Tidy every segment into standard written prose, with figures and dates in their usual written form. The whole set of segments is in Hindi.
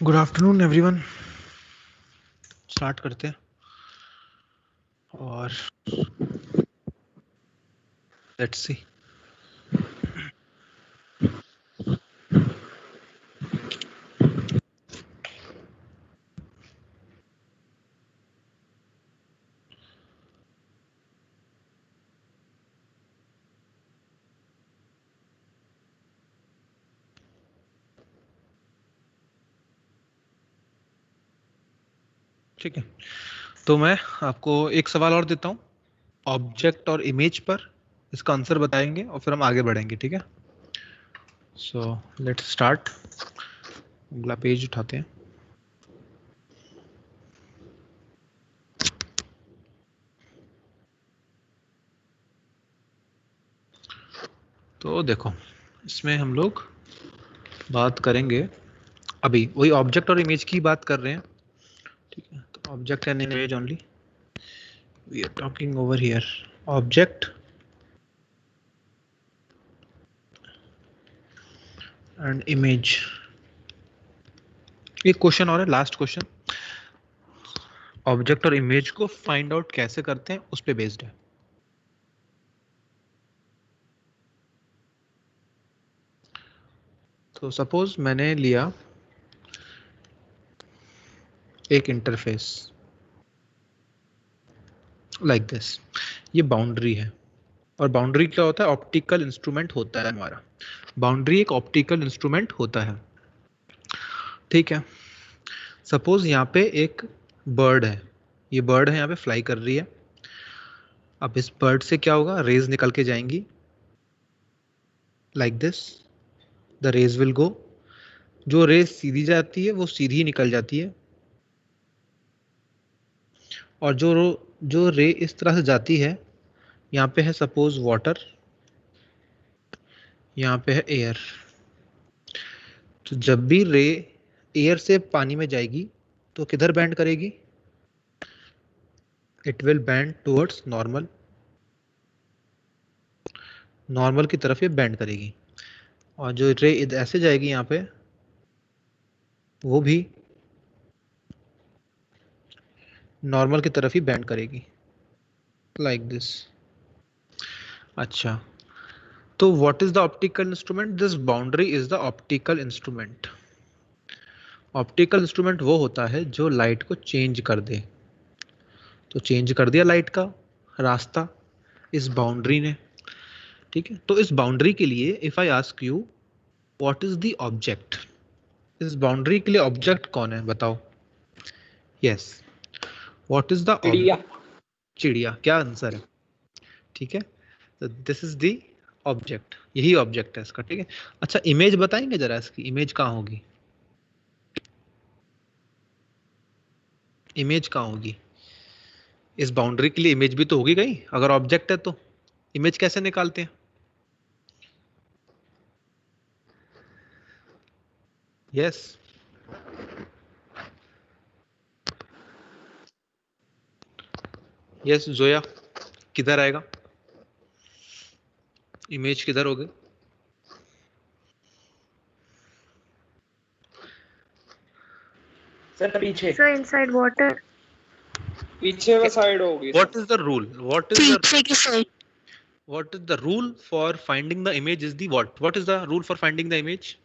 Good afternoon everyone. स्टार्ट करते हैं और लेट्स सी। ठीक है, तो मैं आपको एक सवाल और देता हूँ ऑब्जेक्ट और इमेज पर। इसका आंसर बताएंगे और फिर हम आगे बढ़ेंगे। ठीक है, सो लेट्स स्टार्ट। अगला पेज उठाते हैं। तो देखो, इसमें हम लोग बात करेंगे, अभी वही ऑब्जेक्ट और इमेज की बात कर रहे हैं। ठीक है, तो object and image only we are talking over here. Object and image. एक क्वेश्चन और है, लास्ट क्वेश्चन। ऑब्जेक्ट और इमेज को फाइंड आउट कैसे करते हैं उस पे बेस्ड है। तो सपोज मैंने लिया एक इंटरफेस लाइक दिस, ये बाउंड्री है। और बाउंड्री क्या होता है? ऑप्टिकल इंस्ट्रूमेंट होता है हमारा। बाउंड्री एक ऑप्टिकल इंस्ट्रूमेंट होता है। ठीक है, सपोज यहाँ पे एक बर्ड है, ये बर्ड है, यहाँ पे फ्लाई कर रही है। अब इस बर्ड से क्या होगा? रेज निकल के जाएंगी like this, the rays will go. जो रेज सीधी जाती है वो सीधी निकल जाती है, और जो रे इस तरह से जाती है, यहाँ पे है सपोज वाटर, यहाँ पे है एयर। तो जब भी रे एयर से पानी में जाएगी तो किधर बैंड करेगी? It will band towards normal, normal की तरफ ये बैंड करेगी। और जो रे ऐसे जाएगी यहाँ पे, वो भी नॉर्मल की तरफ ही बैंड करेगी लाइक दिस। अच्छा, तो what is the optical instrument? This boundary is the optical instrument. Optical instrument वो होता है जो लाइट को चेंज कर दे। तो चेंज कर दिया लाइट का रास्ता इस बाउंड्री ने। ठीक है, तो इस बाउंड्री के लिए if I ask you what is the object, इस बाउंड्री के लिए ऑब्जेक्ट कौन है बताओ? यस, व्हाट इज द चिड़िया। चिड़िया। क्या आंसर है? ठीक है, तो दिस इज द ऑब्जेक्ट, यही ऑब्जेक्ट है इसका। ठीक है, अच्छा इमेज बताएंगे जरा, इसकी इमेज कहाँ होगी? इमेज कहाँ होगी? इस बाउंड्री के लिए इमेज भी तो होगी कहीं, अगर ऑब्जेक्ट है तो इमेज कैसे निकालते हैं? यस, यस जोया, किधर आएगा इमेज? किधर होगी? सर पीछे। So inside water. पीछे का साइड होगी। What is the rule? पीछे की side. What is the rule for finding the image is the what? What is the rule for finding the image?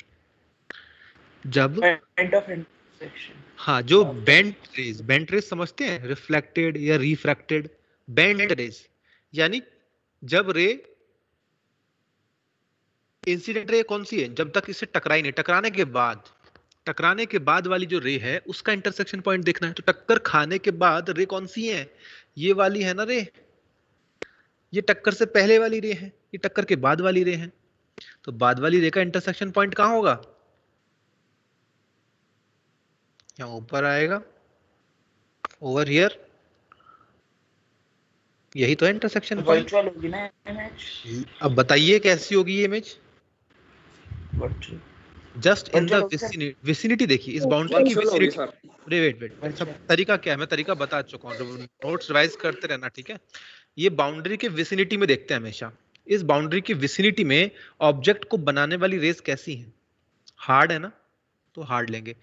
जब पॉइंट ऑफ इंटरसेक्शन। हाँ, जो बेंट रेज समझते हैं, रिफ्लेक्टेड या रिफ्रैक्टेड। बेंट रेज यानी जब रे, इंसिडेंट रे कौन सी है? जब तक इससे टकराई नहीं, टकराने के बाद वाली जो रे है उसका इंटरसेक्शन पॉइंट देखना है। तो टक्कर खाने के बाद रे कौन सी है? ये वाली है ना रे, ये टक्कर से पहले वाली रे है, ये टक्कर के बाद वाली रे है। तो बाद वाली रे का इंटरसेक्शन पॉइंट कहां होगा? यहाँ ऊपर आएगा, ओवर हियर, यही तो है इंटरसेक्शन पॉइंट। वर्चुअल होगी ना इमेज। अब बताइए कैसी होगी ये image? Virtual. Just in the vicinity. देखिए इस बाउंड्री की विसिनिटी। वेट, सब तरीका क्या है? मैं तरीका बता चुका हूँ, नोट्स रिवाइज करते रहना। ठीक है, ये बाउंड्री के विसिनिटी में देखते हैं हमेशा। इस बाउंड्री की विसिनिटी में ऑब्जेक्ट को बनाने वाली रेस कैसी है? हार्ड है ना, तो हार्ड लेंगे।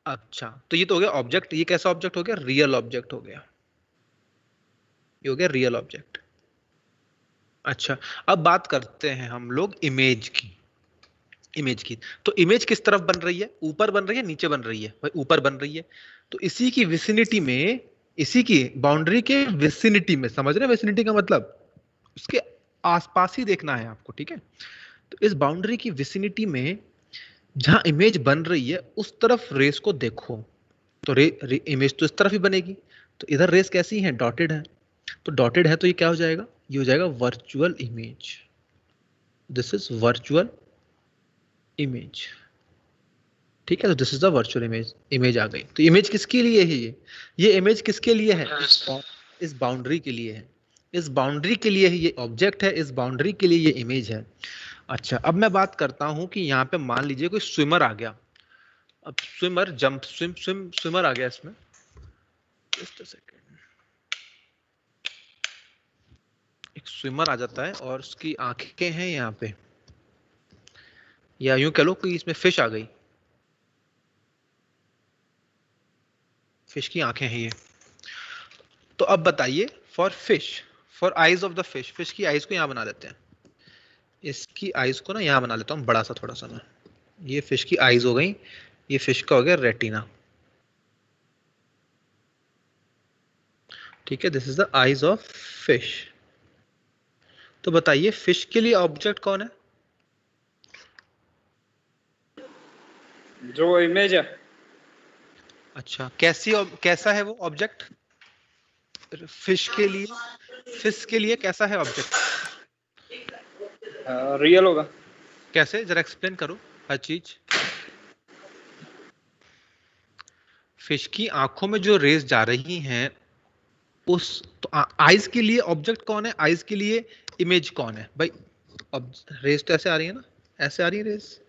अच्छा, तो ये तो हो गया ऑब्जेक्ट। ये कैसा ऑब्जेक्ट हो गया? रियल ऑब्जेक्ट हो गया। ये हो गया रियल ऑब्जेक्ट। अच्छा, अब बात करते हैं हम लोग इमेज की। इमेज की, तो इमेज किस तरफ बन रही है? ऊपर बन रही है, नीचे बन रही है? भाई ऊपर बन रही है। तो इसी की विसिनिटी में, इसी की बाउंड्री के विसिनिटी में, समझ रहे हैं विसिनिटी का मतलब? उसके आसपास ही देखना है आपको, ठीक है? तो इस बाउंड्री की विसिनिटी में जहां इमेज बन रही है उस तरफ रेस को देखो। तो इमेज तो इस तरफ ही बनेगी। तो इधर रेस कैसी है? डॉटेड है। तो डॉटेड है तो ये क्या हो जाएगा? ये हो जाएगा virtual image. This is virtual image. ठीक है, तो this is the virtual image. Image आ गई। तो इमेज किसके लिए है? ये इमेज किसके लिए है? इस बाउंड्री के लिए है। इस बाउंड्री के लिए ही ये ऑब्जेक्ट है, इस बाउंड्री के लिए ये इमेज है। अच्छा, अब मैं बात करता हूं कि यहाँ पे मान लीजिए कोई स्विमर आ गया। अब स्विमर जंप स्विमर आ गया इसमें। Just a second. एक स्विमर आ जाता है और उसकी आंखें हैं यहाँ पे, या यूं कह लो कि इसमें फिश आ गई। फिश की आंखें हैं ये। तो अब बताइए, for fish, for eyes of the fish, fish की आईज को यहाँ बना लेते हैं। इसकी आईज को ना यहाँ बना लेता हूँ बड़ा सा थोड़ा सा मैं। ये फिश की आईज हो गई, ये फिश का हो गया रेटिना। ठीक है, this is the eyes of fish. तो बताइए फिश के लिए ऑब्जेक्ट कौन है? जो इमेज है। अच्छा, कैसा है वो ऑब्जेक्ट? फिश के लिए, फिश के लिए कैसा है ऑब्जेक्ट? रियल होगा। कैसे, जरा एक्सप्लेन करो हर चीज। फिश की आंखों में जो रेस जा रही हैं, उस तो आइज के लिए ऑब्जेक्ट कौन है? आइज के लिए इमेज कौन है भाई? अब रेस तो ऐसे आ रही है ना, ऐसे आ रही है रेस,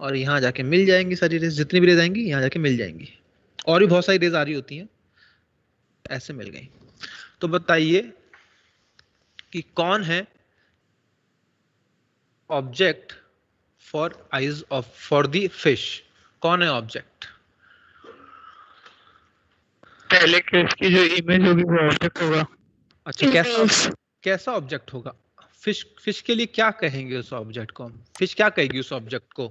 और यहाँ जाके मिल जाएंगी सारी रेस। जितनी भी रेस आएंगी यहाँ जाके मिल जाएंगी। और भी बहुत सारी रेस आ रही होती हैं, ऐसे मिल गई। तो बताइए कि कौन है object for eyes of, for the fish? कौन है ऑब्जेक्ट? पहले के उसकी जो इमेज होगी वो ऑब्जेक्ट होगा। अच्छा, कैसा ऑब्जेक्ट होगा? फिश के लिए क्या कहेंगे उस ऑब्जेक्ट को? हम फिश क्या कहेगी उस ऑब्जेक्ट को?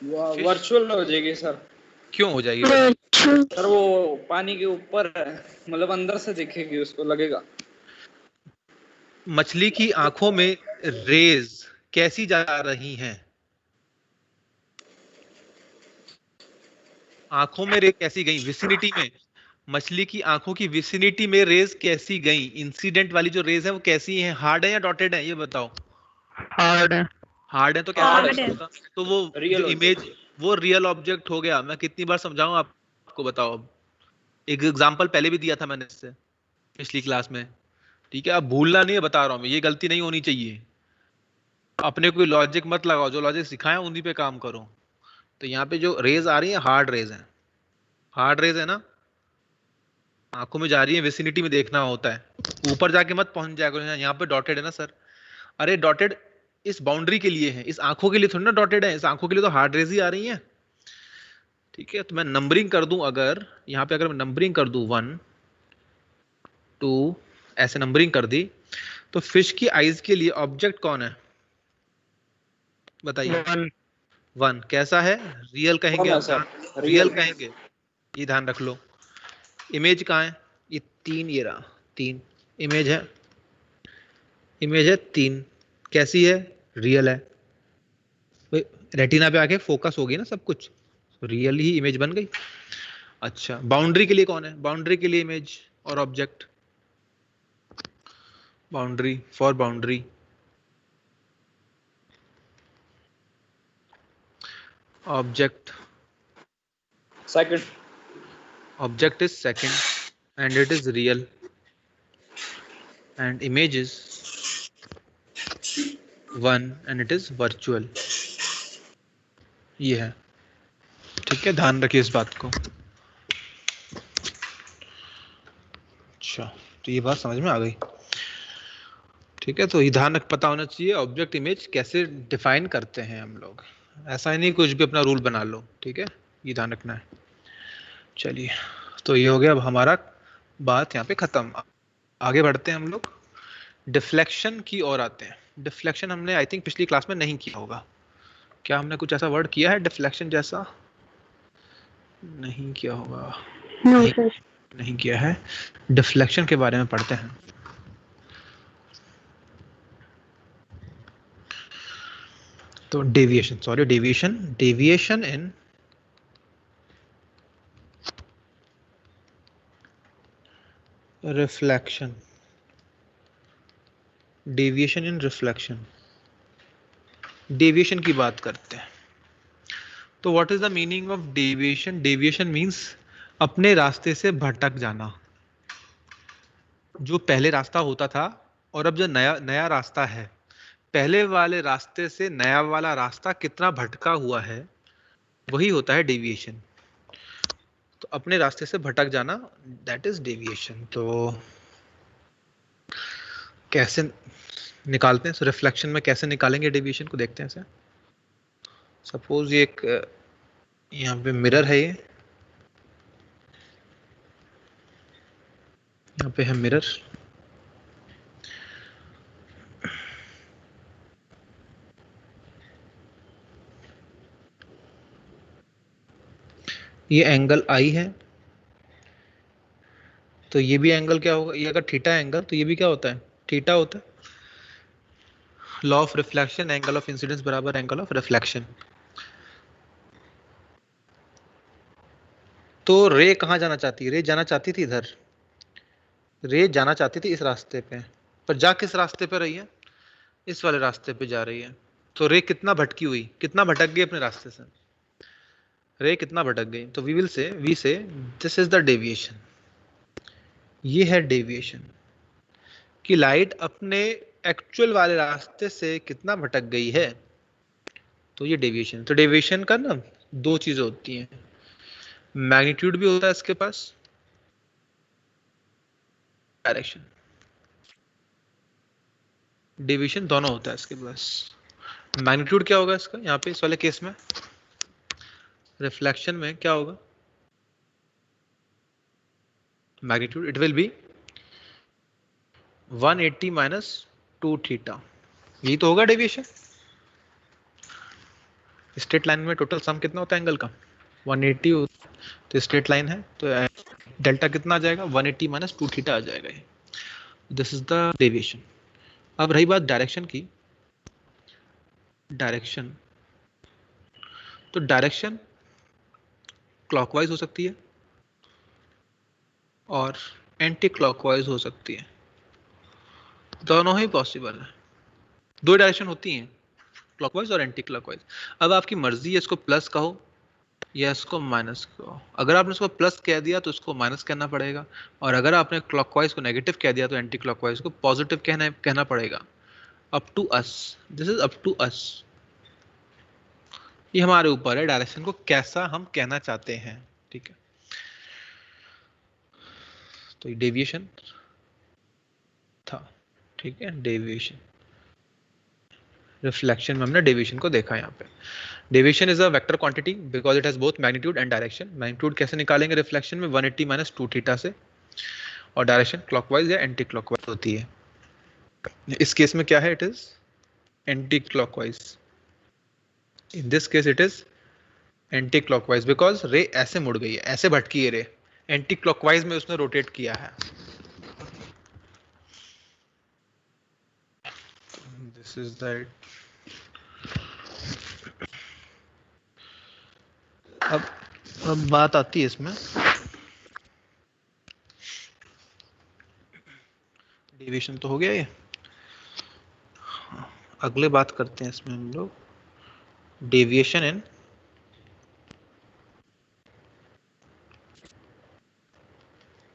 वर्चुअल हो जाएगी सर। क्यों हो जाएगी? सर वो पानी के ऊपर है, मतलब अंदर से दिखेगी, उसको लगेगा। मछली की आंखों में रेज कैसी जा रही हैं? आंखों में रेज कैसी गई? विसिनिटी में, मछली की आंखों की विसिनिटी में रेज कैसी गई? इंसिडेंट वाली जो रेज है वो कैसी है? हार्ड है या डॉटेड है? ये बताओ। हार्ड है। हार्ड है तो कैसा ऑब्जेक्ट होगा? तो वो रियल इमेज, वो रियल ऑब्जेक्ट हो गया। मैं कितनी बार समझाऊं आपको, बताओ। अब एक एग्जांपल पहले भी दिया था मैंने इससे पिछली क्लास में। ठीक है, अब भूलना नहीं है, बता रहा हूं मैं, ये गलती नहीं होनी चाहिए। अपने कोई लॉजिक मत लगाओ, जो लॉजिक सिखाया उन्हीं पे काम करो। तो यहाँ पे जो रेज आ रही है हार्ड रेज है। हार्ड रेज है ना, आंखों में जा रही है, विसिनिटी में देखना होता है, ऊपर जाके मत पहुंच जाएगा। यहाँ पे डॉटेड है ना सर। अरे डॉटेड इस बाउंड्री के लिए है, इस आंखों के लिए थोड़ी ना डॉटेड है। इस आंखों के लिए तो हार्ड रेज ही आ रही है। ठीक है, तो मैं नंबरिंग कर दूं, अगर यहाँ पे अगर मैं नंबरिंग कर दूं 1 2, ऐसे नंबरिंग कर दी, तो फिश की आईज के लिए ऑब्जेक्ट कौन है? बताइए। 1 कैसा है? रियल कहेंगे हम, रियल कहेंगे, ये ध्यान रख लो। इमेज कहाँ है? ये 3, ये रहा 3 इमेज है। इमेज है 3, कैसी है? रियल है। रेटिना पे आके फोकस हो गई ना सब कुछ, रियल ही इमेज बन गई। अच्छा, बाउंड्री के लिए कौन है? बाउंड्री के लिए इमेज और object. Boundary, for boundary object, second, object is second and it is real and image is 1 and it is virtual। ये है, ठीक है, ध्यान रखिए इस बात को। अच्छा, तो ये बात समझ में आ गई। ठीक है, तो ये ध्यान रख पता होना चाहिए ऑब्जेक्ट इमेज कैसे डिफाइन करते हैं हम लोग। ऐसा ही नहीं कुछ भी अपना रूल बना लो, ठीक है, ये ध्यान रखना है। चलिए, तो ये हो गया, अब हमारा बात यहाँ पे खत्म। आगे बढ़ते हैं हम लोग, डिफ्लेक्शन की ओर आते हैं। डिफ्लेक्शन हमने आई थिंक पिछली क्लास में नहीं किया होगा। क्या हमने कुछ ऐसा वर्ड किया है डिफ्लेक्शन जैसा? नहीं किया होगा। No, नहीं, sir. नहीं किया है। डिफ्लेक्शन के बारे में पढ़ते हैं। तो डेविएशन, सॉरी, डेविएशन इन रिफ्लेक्शन, डेविएशन इन रिफ्लेक्शन, डेविएशन की बात करते हैं। तो what is the meaning of deviation? Deviation means अपने रास्ते से भटक जाना। जो पहले रास्ता होता था और अब जो नया रास्ता है, पहले वाले रास्ते से नया वाला रास्ता कितना भटका हुआ है, वही होता है डेविएशन। तो अपने रास्ते से भटक जाना, दैट इज डेविएशन। तो कैसे निकालते हैं रिफ्लेक्शन में, कैसे निकालेंगे डेविएशन को, देखते हैं इसे। सपोज ये एक यहाँ पे मिरर है, ये यहाँ पे है मिरर। ये एंगल आई है, तो ये भी एंगल क्या होगा? ये अगर थीटा एंगल, तो ये भी क्या होता है? थीटा होता है। Law of reflection, angle of incidence बराबर एंगल ऑफ रिफ्लेक्शन। तो रे कहाँ जाना चाहती है? रे जाना चाहती थी इधर, रे जाना चाहती थी इस रास्ते पे, पर जा किस रास्ते पे रही है? इस वाले रास्ते पे जा रही है। तो रे कितना भटकी हुई, कितना भटक गई अपने रास्ते से? रे कितना भटक गई? तो वी से दिस इज द डेविएशन। ये है डेविएशन कि लाइट अपने एक्चुअल वाले रास्ते से कितना भटक गई है, तो ये डेविएशन। तो डेविएशन का ना दो चीजें होती हैं, मैग्नीट्यूड भी होता है इसके पास, डायरेक्शन। डेविएशन दोनों होता है इसके पास। मैग्नीट्यूड क्या होगा इसका? यहाँ पे इस वाले केस में रिफ्लेक्शन में क्या होगा magnitude? It will be 180 minus 2 theta. यही तो होगा डेविएशन। स्ट्रेट लाइन में टोटल सम कितना होता है एंगल का? 180 होता है, तो स्ट्रेट लाइन है, तो डेल्टा कितना आ जाएगा? 180 माइनस 2 थीटा आ जाएगा। This is the deviation. अब रही बात डायरेक्शन की। डायरेक्शन, तो डायरेक्शन क्लॉकवाइज हो सकती है और एंटी क्लॉकवाइज हो सकती है, दोनों ही पॉसिबल है। दो डायरेक्शन होती हैं, क्लॉकवाइज और एंटी क्लॉकवाइज। अब आपकी मर्जी है इसको प्लस कहो या इसको माइनस कहो। अगर आपने इसको प्लस कह दिया तो इसको माइनस कहना पड़ेगा, और अगर आपने क्लॉकवाइज को नेगेटिव कह दिया तो एंटी क्लॉकवाइज को पॉजिटिव कहना पड़ेगा। Up to us, this is up to us. ये हमारे ऊपर है डायरेक्शन को कैसा हम कहना चाहते हैं, ठीक है। तो ये डेविएशन था, ठीक है, डेविएशन। रिफ्लेक्शन में हमने डेविएशन को देखा। यहाँ पे deviation is a vector quantity because it has both magnitude and direction. Magnitude कैसे निकालेंगे रिफ्लेक्शन में? 180 माइनस 2 थीटा से, और डायरेक्शन क्लॉकवाइज या एंटी क्लॉकवाइज होती है। इस केस में क्या है? It is anti clockwise. In this case it is anti clockwise because रे ऐसे मुड़ गई है, ऐसे भटकी है रे, एंटी क्लॉकवाइज में उसने रोटेट किया है। This is that. अब बात आती है इसमें, डेविएशन तो हो गया ये। अगले बात करते हैं इसमें हम लोग, डेविएशन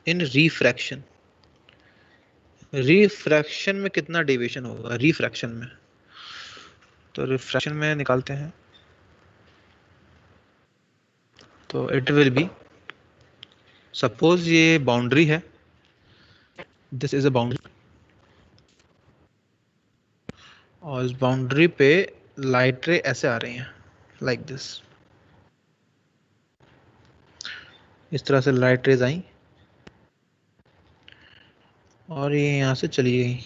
इन रिफ्रैक्शन। रिफ्रैक्शन में कितना डेविएशन होगा रिफ्रैक्शन में? तो रिफ्रैक्शन में निकालते हैं, तो इट विल बी, सपोज ये बाउंड्री है, दिस इज अ बाउंड्री, और इस बाउंड्री पे लाइट रे ऐसे आ रही हैं, लाइक दिस। इस तरह से लाइट रेज आई और ये यहाँ से चली गई।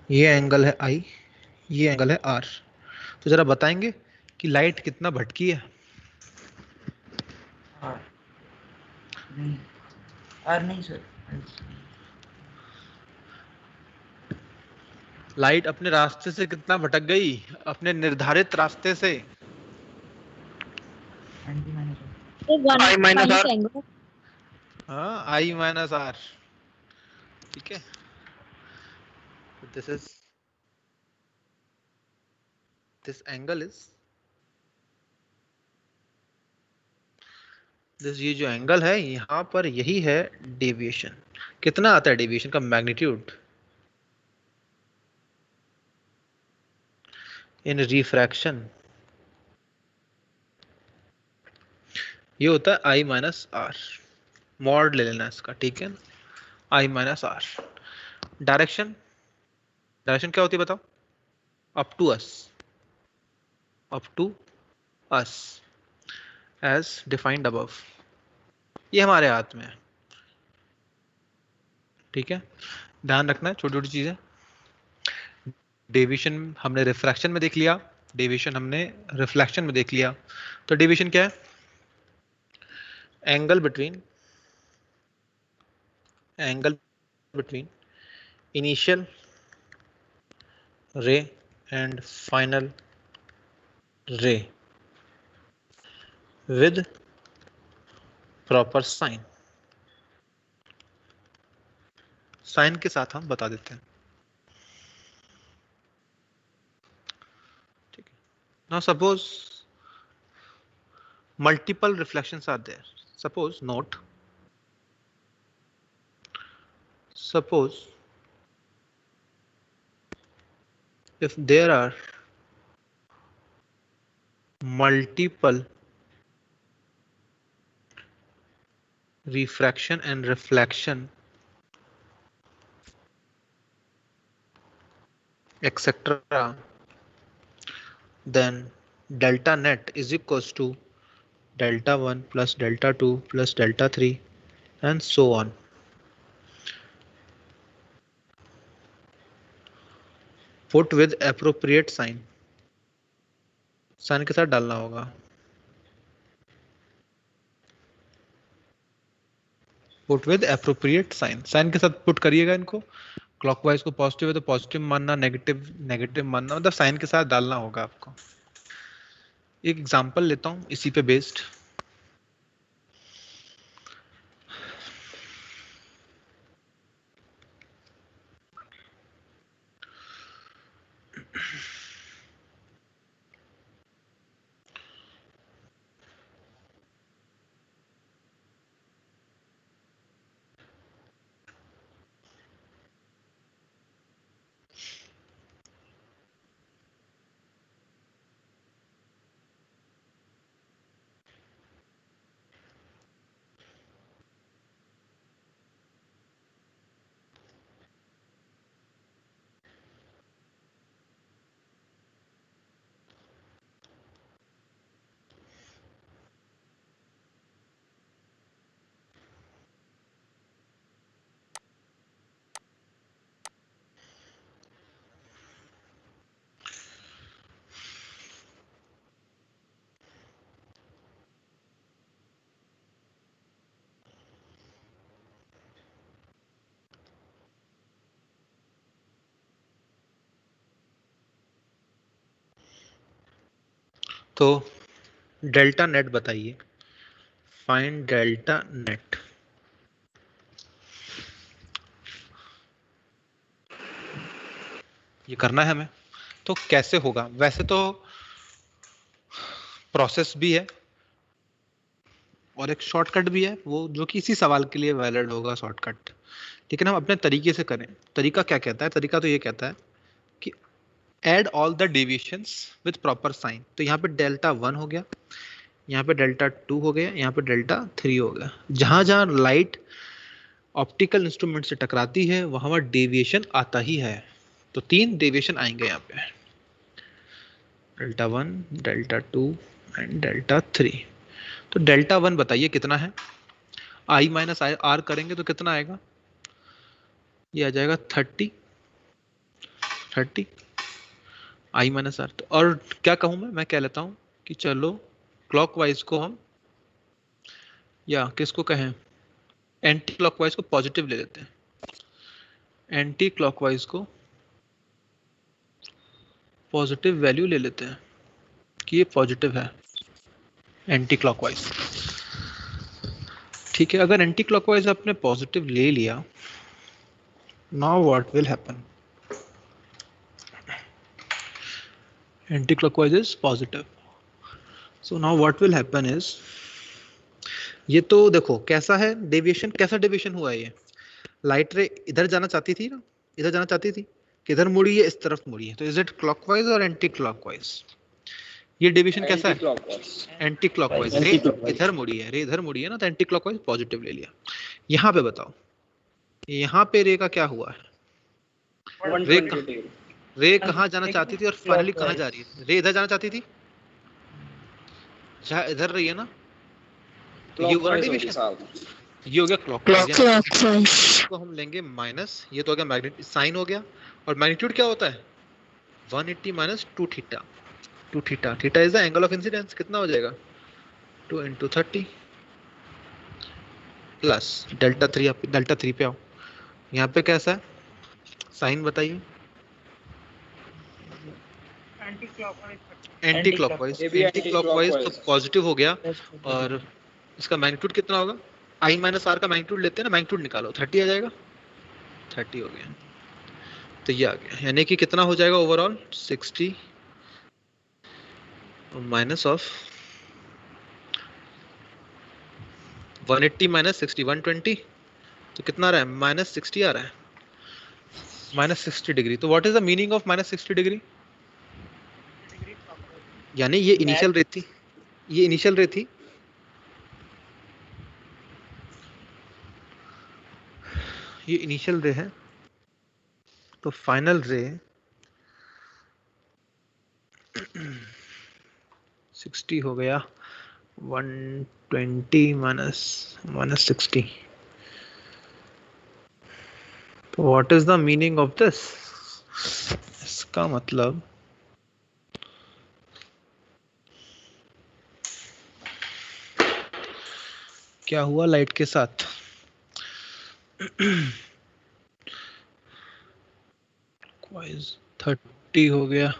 ये एंगल है आई, ये एंगल है आर। तो जरा बताएंगे कि लाइट कितना भटकी है? नहीं, आर नहीं सर। लाइट अपने रास्ते से कितना भटक गई, अपने निर्धारित रास्ते से? Anti minus I minus R. Angle. हाँ, आई माइनस आर। ठीक है, this is, this angle is this, ये जो एंगल है यहाँ पर यही है डेविएशन। कितना आता है डेविएशन का मैग्नीट्यूड इन रिफ्रैक्शन? ये होता है आई माइनस आर। मॉड ले लेना इसका, ठीक है, I minus R. Direction, direction क्या होती है बताओ? Up to us, up to us as defined above. ये हमारे हाथ में है, ठीक है, ध्यान रखना है छोटी छोटी चीजें। डेविएशन हमने रिफ्रैक्शन में देख लिया, डेविएशन हमने रिफ्लेक्शन में देख लिया। तो डेविएशन क्या है? एंगल बिटवीन इनिशियल रे एंड फाइनल रे विद प्रॉपर साइन। साइन के साथ हम बता देते हैं, ठीक है। Now suppose multiple reflections are there. Suppose if there are multiple refraction and reflection etc., then delta net is equals to delta 1 plus delta 2 plus delta 3 and so on. Put with appropriate sign, sign के साथ डालना होगा। Put with appropriate sign, sign के साथ पुट करिएगा इनको। क्लॉकवाइज को पॉजिटिव है तो पॉजिटिव मानना, नेगेटिव नेगेटिव मानना, मतलब साइन के साथ डालना होगा आपको। एक एग्जांपल लेता हूं इसी पे बेस्ड। तो डेल्टा नेट बताइए, फाइंड डेल्टा नेट। ये करना है हमें, तो कैसे होगा? वैसे तो प्रोसेस भी है और एक शॉर्टकट भी है, वो जो कि इसी सवाल के लिए वैलिड होगा शॉर्टकट, लेकिन हम अपने तरीके से करें। तरीका क्या कहता है? तरीका तो ये कहता है कि add all the deviations with proper sign. तो यहाँ पे डेल्टा 1 हो गया, यहाँ पे डेल्टा 2 हो गया, यहाँ पे डेल्टा 3 हो गया। जहां जहां लाइट ऑप्टिकल इंस्ट्रूमेंट से टकराती है वहां डेविएशन आता ही है। तो 3 डेविएशन आएंगे यहाँ पे, डेल्टा 1, डेल्टा 2 एंड डेल्टा 3। तो डेल्टा 1 बताइए कितना है, आई माइनस आर करेंगे तो कितना आएगा, ये आ जाएगा 30 आई माइनस आर। और क्या कहूँ मैं कह लेता हूँ कि चलो क्लॉकवाइज को हम, या किसको कहें, एंटी क्लॉकवाइज को पॉजिटिव ले लेते हैं। एंटी क्लॉकवाइज को पॉजिटिव वैल्यू ले लेते हैं कि ये पॉजिटिव है एंटी क्लॉकवाइज। ठीक है, अगर एंटी क्लॉकवाइज आपने पॉजिटिव ले लिया, now what will happen, anti clockwise is positive, so now what will happen is, ये तो देखो कैसा है डेविएशन, कैसा डेविएशन हुआ है, ये लाइट रे इधर जाना चाहती थी ना, इधर जाना चाहती थी, किधर मुड़ी है, इस तरफ मुड़ी है, तो इज इट क्लॉकवाइज और एंटी क्लॉकवाइज, ये डेविएशन कैसा है, एंटी क्लॉकवाइज। रे इधर मुड़ी है, रे इधर मुड़ी है ना, तो एंटी क्लॉकवाइज पॉजिटिव ले लिया। यहाँ पे बताओ, यहाँ पे रे का क्या हुआ है, रे कहाँ जाना चाहती थी और फाइनली कहाँ जा रही है, रे इधर जाना चाहती थी, जहाँ इधर रही है ना, तो ये हुआ डेविएशन, ये हो गया क्लॉकवाइज। इसको हम लेंगे माइनस, ये तो हो गया मैग्नीट्यूड साइन हो गया, और मैग्नीट्यूड क्या होता है 180 minus 2 theta, 2 theta, theta is the angle of incidence, कितना हो जाएगा 2 into 30 प्लस डेल्टा 3, आप डेल्टा 3 पे आओ, यहाँ पे कैसा है साइन बताइए, एंटी क्लॉकवाइज, एंटी क्लॉकवाइज तो पॉजिटिव हो गया, और इसका मैग्नीट्यूड कितना होगा, आई माइनस आर का मैग्नीट्यूड लेते हैं ना, मैग्नीट्यूड निकालो, 30 आ जाएगा, 30 हो गया, तो ये आ गया, यानी कि कितना हो जाएगा ओवरऑल 60 माइनस ऑफ 180 माइनस 60 120, तो कितना आ रहा है माइनस 60 आ रहा है, माइनस 60 डिग्री। तो what is the meaning of minus 60 degree, यानी ये इनिशियल रे थी, ये इनिशियल रे थी, ये इनिशियल रे है, तो फाइनल रे 60 हो गया, 120 माइनस 60। तो what is the meaning of this, इसका मतलब क्या हुआ लाइट के साथ, क्वाइज 30 हो गया,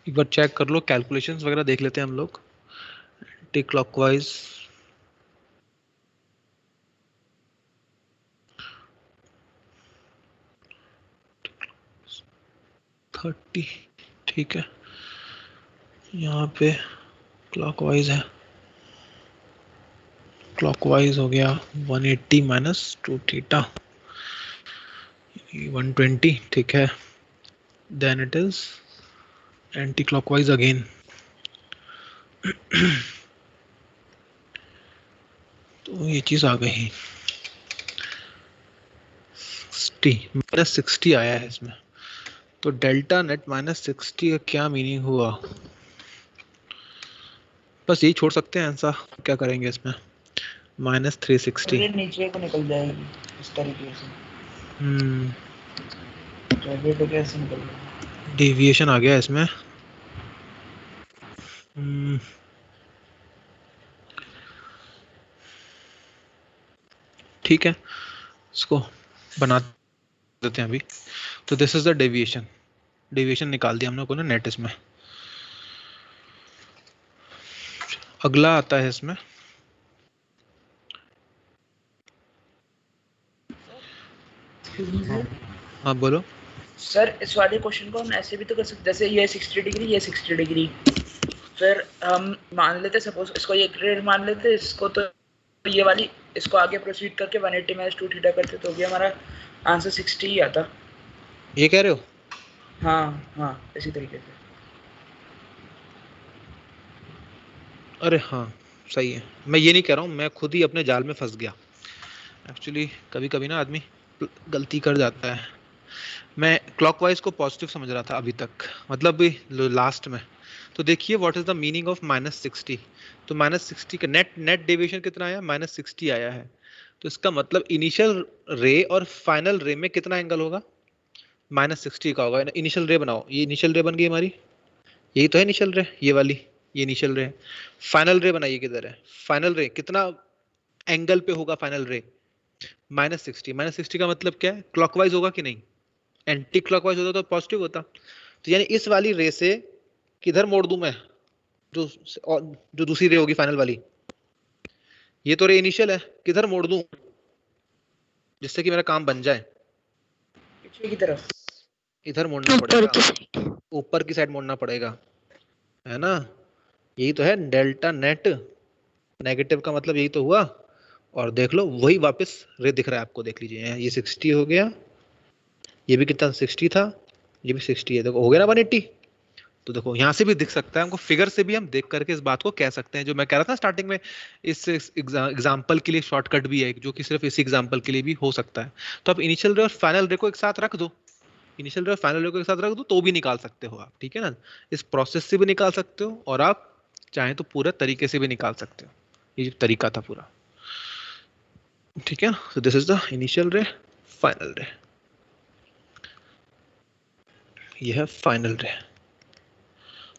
एक बार चेक कर लो, कैलकुलेशंस वगैरह देख लेते हैं हम लोग। एंटी क्लॉकवाइज 30, ठीक है, यहाँ पे क्लॉकवाइज है, क्लॉकवाइज हो गया 180 माइनस 2 थीटा 120, ठीक है, then it is anticlockwise again, तो ये चीज आ गई 60 माइनस 60 आया है इसमें, तो डेल्टा नेट माइनस 60 का क्या मीनिंग हुआ, बस यही छोड़ सकते हैं आंसर, क्या करेंगे इसमें, माइनस 360, ये नीचे को निकल जाएगी इस तरीके से, तो कैसे निकल जाएगी, डेविएशन आ गया इसमें, ठीक है, इसको बना देते हैं अभी। तो this is the deviation, deviation निकाल दिया हम लोग को ना नेट इसमें। अगला आता है इसमें, हाँ बोलो सर। इस वाले क्वेश्चन को हम ऐसे भी तो कर सकते, जैसे ये 60 डिग्री, ये 60 डिग्री, फिर हम मान लेते सपोज इसको ये ग्रेड मान लेते, इसको तो ये वाली इसको आगे प्रोसीड करके 180 माइनस 2 थीटा करते तो भी हमारा आंसर 60 ही आता। ये कह रहे हो? हाँ इसी तरीके से। अरे हाँ सही है, मैं ये नहीं कह रहा हूँ, मैं खुद ही अपने जाल में फंस गया एक्चुअली। कभी कभी ना आदमी गलती कर जाता है। मैं क्लॉकवाइज को पॉजिटिव समझ रहा था अभी तक, मतलब लास्ट में। तो देखिए what is the meaning of -60। तो -60 का नेट डेविएशन कितना आया? -60 आया है। तो इसका मतलब इनिशियल रे और फाइनल रे में कितना एंगल होगा? -60 का होगा। इनिशियल रे बनाओ, ये इनिशियल रे बन गई हमारी, यही तो है इनिशियल रे, ये वाली, ये इनिशियल रे। फाइनल रे बनाइए, किधर है फाइनल रे? कितना एंगल पे होगा फाइनल रे? -60। -60 का मतलब क्या है? क्लॉकवाइज होगा कि नहीं? एंटी क्लॉकवाइज होता तो पॉजिटिव होता। तो यानी इस वाली रे से किधर मोड़ दूं मैं? जो दूसरी रे होगी फाइनल वाली, ये तो रे इनिशियल है, किधर मोड़ दूं जिससे कि मेरा काम बन जाए? पीछे की तरफ, इधर मोड़ना ऊपर पड़ेगा, की साइड। ऊपर की साइड मोड़ना पड़ेगा, है ना? यही तो है डेल्टा नेट। नेगेटिव का मतलब यही तो हुआ। और देख लो वही वापस रे दिख रहा है आपको, देख लीजिए ये 60 हो गया, ये भी कितना 60 था, ये भी 60 है, देखो हो गया ना 180। तो देखो यहाँ से भी दिख सकता है हमको, फिगर से भी हम देख करके इस बात को कह सकते हैं, जो मैं कह रहा था स्टार्टिंग में। इस एग्जाम्पल के लिए शॉर्टकट भी है जो कि सिर्फ इसी एग्जाम्पल के लिए भी हो सकता है। तो आप इनिशियल रे और फाइनल रे को एक साथ रख दो, इनिशियल रे और फाइनल रे को एक साथ रख दो तो भी निकाल सकते हो आप, ठीक है ना? इस प्रोसेस से भी निकाल सकते हो और आप चाहें तो पूरे तरीके से भी निकाल सकते हो। ये जो तरीका था पूरा, ठीक है। So this is the initial रे, फाइनल रे, ये है फाइनल रे।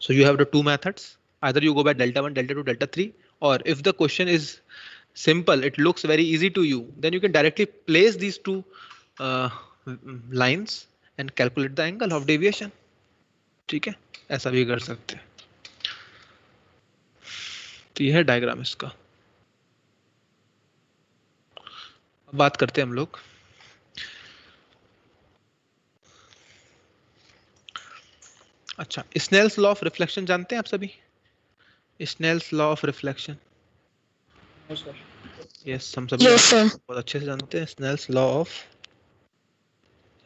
So you have the two methods. Either you go by delta 1, delta 2, delta 3, or if the question is simple, it looks very easy to you, then you can directly place these two uh, lines and calculate the angle of deviation. ठीक है, ऐसा भी कर सकते हैं। तो ये है डायग्राम इसका। अब बात करते हैं हम लोग अच्छा, स्नेल्स लॉ ऑफ रिफ्लेक्शन जानते हैं आप सभी? Snell's law of reflection, yes हम सभी यस सर। बहुत अच्छे से जानते हैं Snell's law of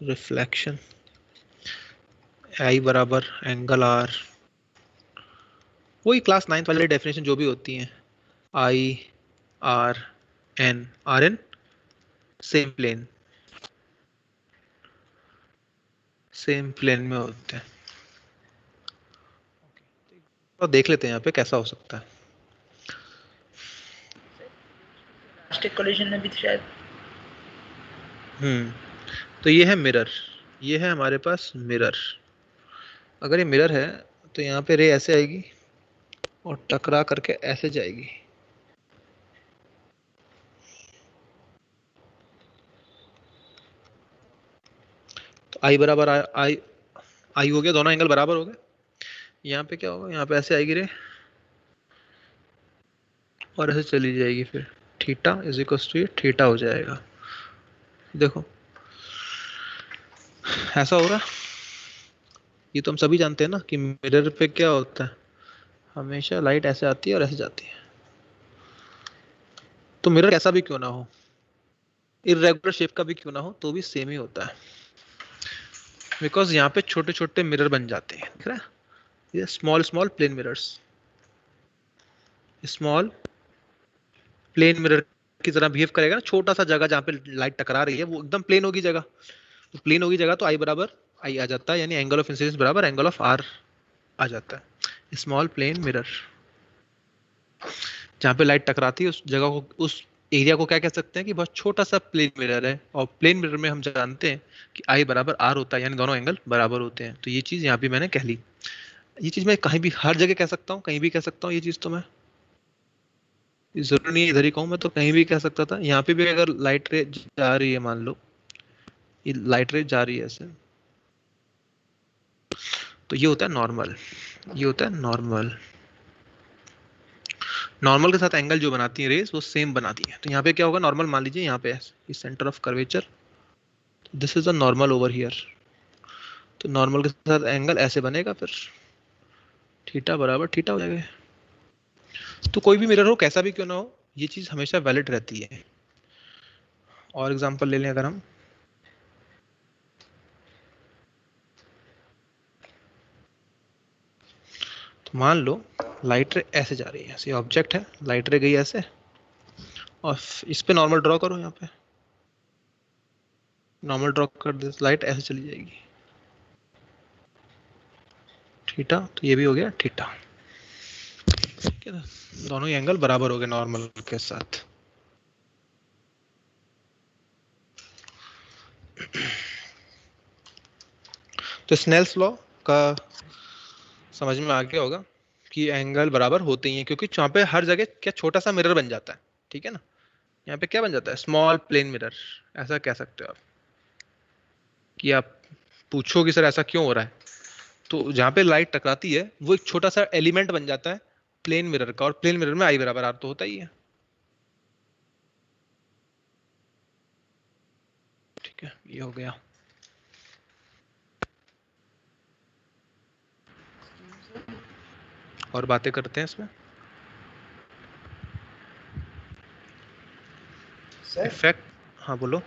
reflection. I बराबर एंगल आर, वही क्लास 9th वाली डेफिनेशन जो भी होती है, I R N, R N same plane, same plane में होते हैं। तो देख लेते हैं यहाँ पे कैसा हो सकता है। प्लास्टिक कोलिजन में भी शायद। तो ये है मिरर, ये है हमारे पास मिरर। अगर ये मिरर है तो यहाँ पे रे ऐसे आएगी और टकरा करके ऐसे जाएगी। तो आई बराबर आई, आई हो गया, दोनों एंगल बराबर हो गए। यहाँ पे क्या होगा, यहाँ पे ऐसे आएगी रे और ऐसे चली जाएगी, फिर थीटा इज इक्वल टू ये थीटा हो जाएगा। देखो ऐसा हो रहा। ये तो हम सभी जानते हैं ना कि मिरर पे क्या होता है, हमेशा लाइट ऐसे आती है और ऐसे जाती है। तो मिरर कैसा भी क्यों ना हो, इरेगुलर शेप का भी क्यों ना हो, तो भी सेम ही होता है, बिकॉज यहाँ पे छोटे छोटे मिरर बन जाते हैं, दिख रहा है? ये small small plane mirrors, small plane mirror की तरह बिहेव करेगा ना। छोटा सा जगह जहाँ पे लाइट टकरा रही है वो एकदम प्लेन होगी जगह, तो प्लेन होगी जगह तो आई बराबर आई आ जाता है, यानी एंगल ऑफ इंसिडेंस बराबर एंगल ऑफ आर आ जाता है। स्मॉल प्लेन मिरर, जहाँ पे लाइट टकराती है उस जगह को, उस एरिया को क्या कह सकते हैं कि बहुत छोटा सा प्लेन मिरर है। और प्लेन मिरर में हम जानते हैं कि आई बराबर आर होता है, यानी दोनों एंगल बराबर होते हैं। तो ये चीज यहाँ भी मैंने कह ली। ये चीज मैं कहीं भी हर जगह कह सकता हूँ, कहीं भी कह सकता हूँ। ये चीज तो मैं जरूरी नहीं इधर ही कहूँ, मैं तो कहीं भी कह सकता था। यहाँ पे भी अगर लाइट रे जा रही है, मान लो ये लाइट रे जा रही है ऐसे, तो ये होता है नॉर्मल, ये होता है नॉर्मल। नॉर्मल के साथ एंगल जो बनाती है रेस वो सेम बनाती है। तो यहाँ पे क्या होगा, नॉर्मल मान लीजिए यहाँ पे ये centre of curvature, this is the normal over here. तो नॉर्मल के साथ एंगल ऐसे बनेगा, फिर थीटा बराबर थीटा हो जाएगा। तो कोई भी मिरर हो कैसा भी क्यों ना हो, ये चीज हमेशा वैलिड रहती है। और एग्जांपल ले लें अगर हम, तो मान लो लाइट रे ऐसे जा रही है, ऐसे ऑब्जेक्ट है, लाइट रे गई ऐसे, और इस पे नॉर्मल ड्रॉ करो, यहाँ पे नॉर्मल ड्रॉ कर दे, लाइट ऐसे चली जाएगी थीटा, तो ये भी हो गया थीटा। ठीक है ना, दोनों ही एंगल बराबर हो गए नॉर्मल के साथ। तो स्नेल्स लॉ का समझ में आ गया होगा कि एंगल बराबर होते ही हैं, क्योंकि वहां पे हर जगह क्या छोटा सा मिरर बन जाता है। ठीक है ना, यहाँ पे क्या बन जाता है, स्मॉल प्लेन मिरर, ऐसा कह सकते हो आप। कि आप पूछो कि सर ऐसा क्यों हो रहा है, तो जहाँ पे लाइट टकराती है वो एक छोटा सा एलिमेंट बन जाता है प्लेन मिरर का, और प्लेन मिरर में आई बराबर आर तो होता ही है। ठीक है, ये हो गया। और बातें करते हैं इसमें। सर इफेक्ट, हाँ बोलो।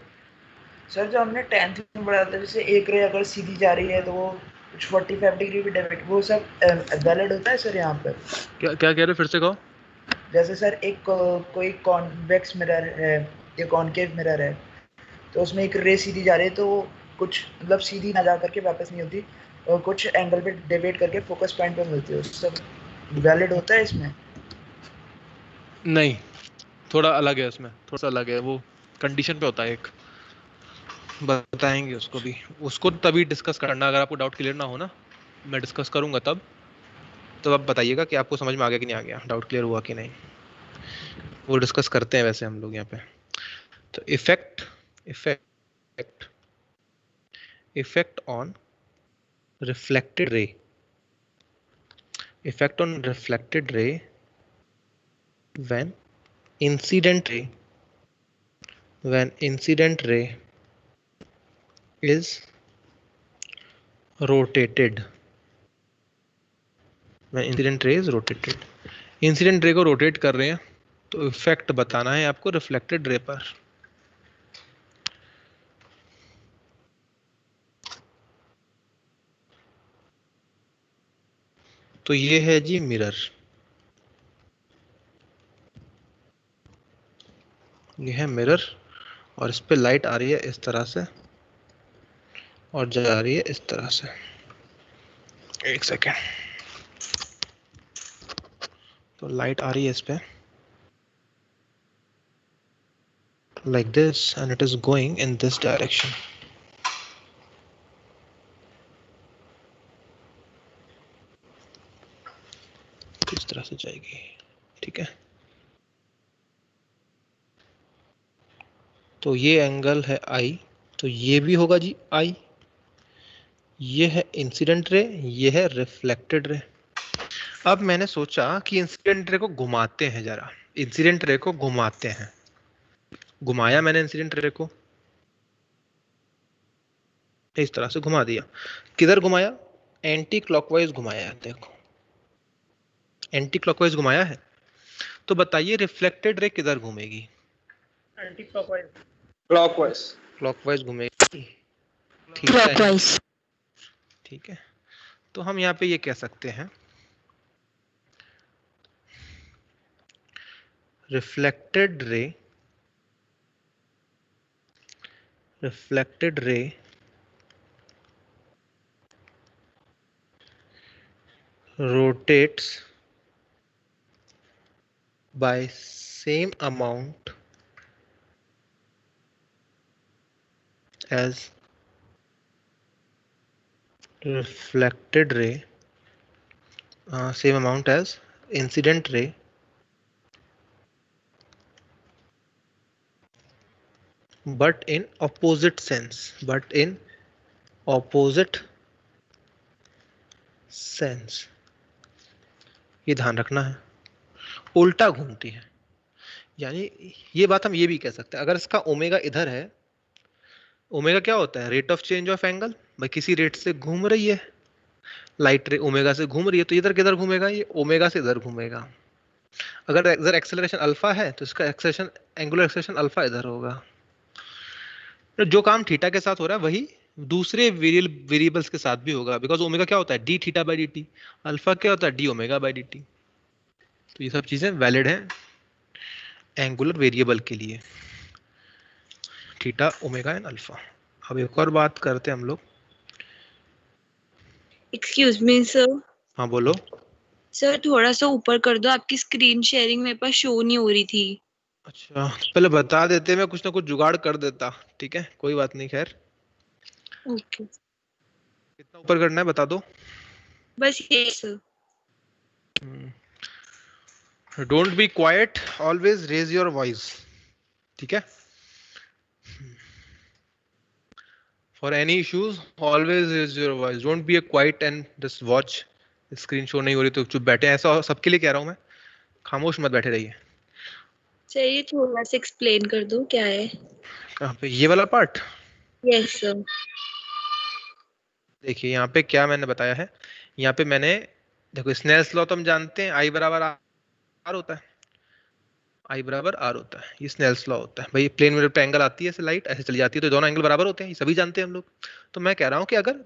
सर जो हमने 10th में पढ़ा था, जैसे एक रे अगर सीधी जा रही है तो वो कुछ 45 डिग्री भी डेविएट, वो सब वैलिड होता है सर यहाँ पर? क्या क्या कह रहे हो, फिर से कहो। जैसे सर एक कोई कॉन्वेक्स मिरर है या कॉनकेव मिरर है, तो उसमें एक रे सीधी जा रही है, तो कुछ मतलब सीधी ना जा करके वापस नहीं होती, और कुछ एंगल पे डेविएट करके फोकस पॉइंट पे मिलती है, सब वैलिड होता है इसमें? नहीं, थोड़ा अलग है उसमें, थोड़ा सा अलग है, वो कंडीशन पे होता है एक, बताएंगे उसको भी, उसको तभी डिस्कस करना, अगर आपको डाउट क्लियर ना हो ना, मैं डिस्कस करूंगा तब, तो आप बताइएगा कि आपको समझ में आ गया कि नहीं आ गया, डाउट क्लियर हुआ कि नहीं, वो डिस्कस करते हैं वैसे हम लोग यहाँ पे। तो effect effect effect on reflected ray, effect on reflected ray when incident ray is rotated, when incident ray is rotated, incident ray को रोटेट कर रहे हैं, तो इफेक्ट बताना है आपको रिफ्लेक्टेड रे पर। तो ये है जी मिरर, ये है मिरर, और इस पे लाइट आ रही है इस तरह से और जा रही है इस तरह से। एक सेकेंड, तो लाइट आ रही है इस पे like this and it is going in this direction. इस तरह से जाएगी, ठीक है। तो ये एंगल है आई, तो ये भी होगा जी आई। ये है इंसिडेंट रे, ये है रिफ्लेक्टेड रे। अब मैंने सोचा कि इंसिडेंट रे को घुमाते हैं जरा, इंसिडेंट रे को घुमाते हैं। घुमाया मैंने इंसिडेंट रे को, इस तरह से घुमा दिया। किधर घुमाया, एंटी क्लॉकवाइज घुमाया है, देखो एंटी क्लॉकवाइज घुमाया है। तो बताइए रिफ्लेक्टेड रे किधर घूमेगी, एंटी क्लॉकवाइज, क्लॉकवाइज, क्लॉकवाइज घूमेगी, ठीक है, क्लॉकवाइज। ठीक है। तो हम यहाँ पे ये कह सकते हैं reflected ray rotates by same amount as reflected ray, same amount as incident ray, but in opposite sense, ये ध्यान रखना है, उल्टा घूमती है। यानी ये बात हम ये भी कह सकते हैं, अगर इसका ओमेगा इधर है, ओमेगा क्या होता है, rate of change of angle, भाई किसी रेट से घूम रही है लाइट रे, ओमेगा से घूम रही है, तो इधर किधर घूमेगा, ये ओमेगा से इधर घूमेगा। अगर इधर एक्सेलरेशन अल्फा है तो इसका एक्सेलरेशन, एंगुलर एक्सेलरेशन अल्फा इधर होगा। तो जो काम थीटा के साथ हो रहा है वही दूसरे वेरिएबल्स के साथ भी होगा, बिकॉज ओमेगा क्या होता है, D theta by D T, alpha क्या होता है, D omega by D T. तो ये सब चीजें वैलिड हैं एंगुलर वेरिएबल के लिए, थीटा ओमेगा एंड अल्फा। अब एक और बात करते हैं हम लोग। Excuse me sir. हाँ बोलो। सर थोड़ा सा ऊपर कर दो, आपकी स्क्रीन शेयरिंग मेरे पास शो नहीं हो रही थी। अच्छा पहले बता देते, मैं कुछ ना कुछ जुगाड़ कर देता। ठीक है कोई बात नहीं, खैर। ओके कितना ऊपर करना है बता दो। बस ये sir. Don't be quiet, always raise your voice. ठीक है, for any issues always raise your voice, don't be quiet and just watch. Screen show नहीं हो रही तो चुप बैठे, ऐसा सबके लिए कह रहा हूं मैं, खामोश मत बैठे रहिए। सर ये थोड़ा सा एक्सप्लेन कर दो क्या है। कहाँ पे, ये वाला पार्ट? Yes sir. देखिए यहाँ पे क्या मैंने बताया है, यहाँ पे मैंने, देखो स्नेल्स लॉ तो हम जानते हैं, आई बराबर आर होता है, आई बराबर आर होता है, ये स्नेल्स लॉ होता है भाई। प्लेन मिरर पे एंगल आती है ऐसे, लाइट ऐसे चली जाती है तो दोनों एंगल बराबर होते हैं, ये सभी जानते हैं हम लोग। तो मैं कह रहा हूँ कि अगर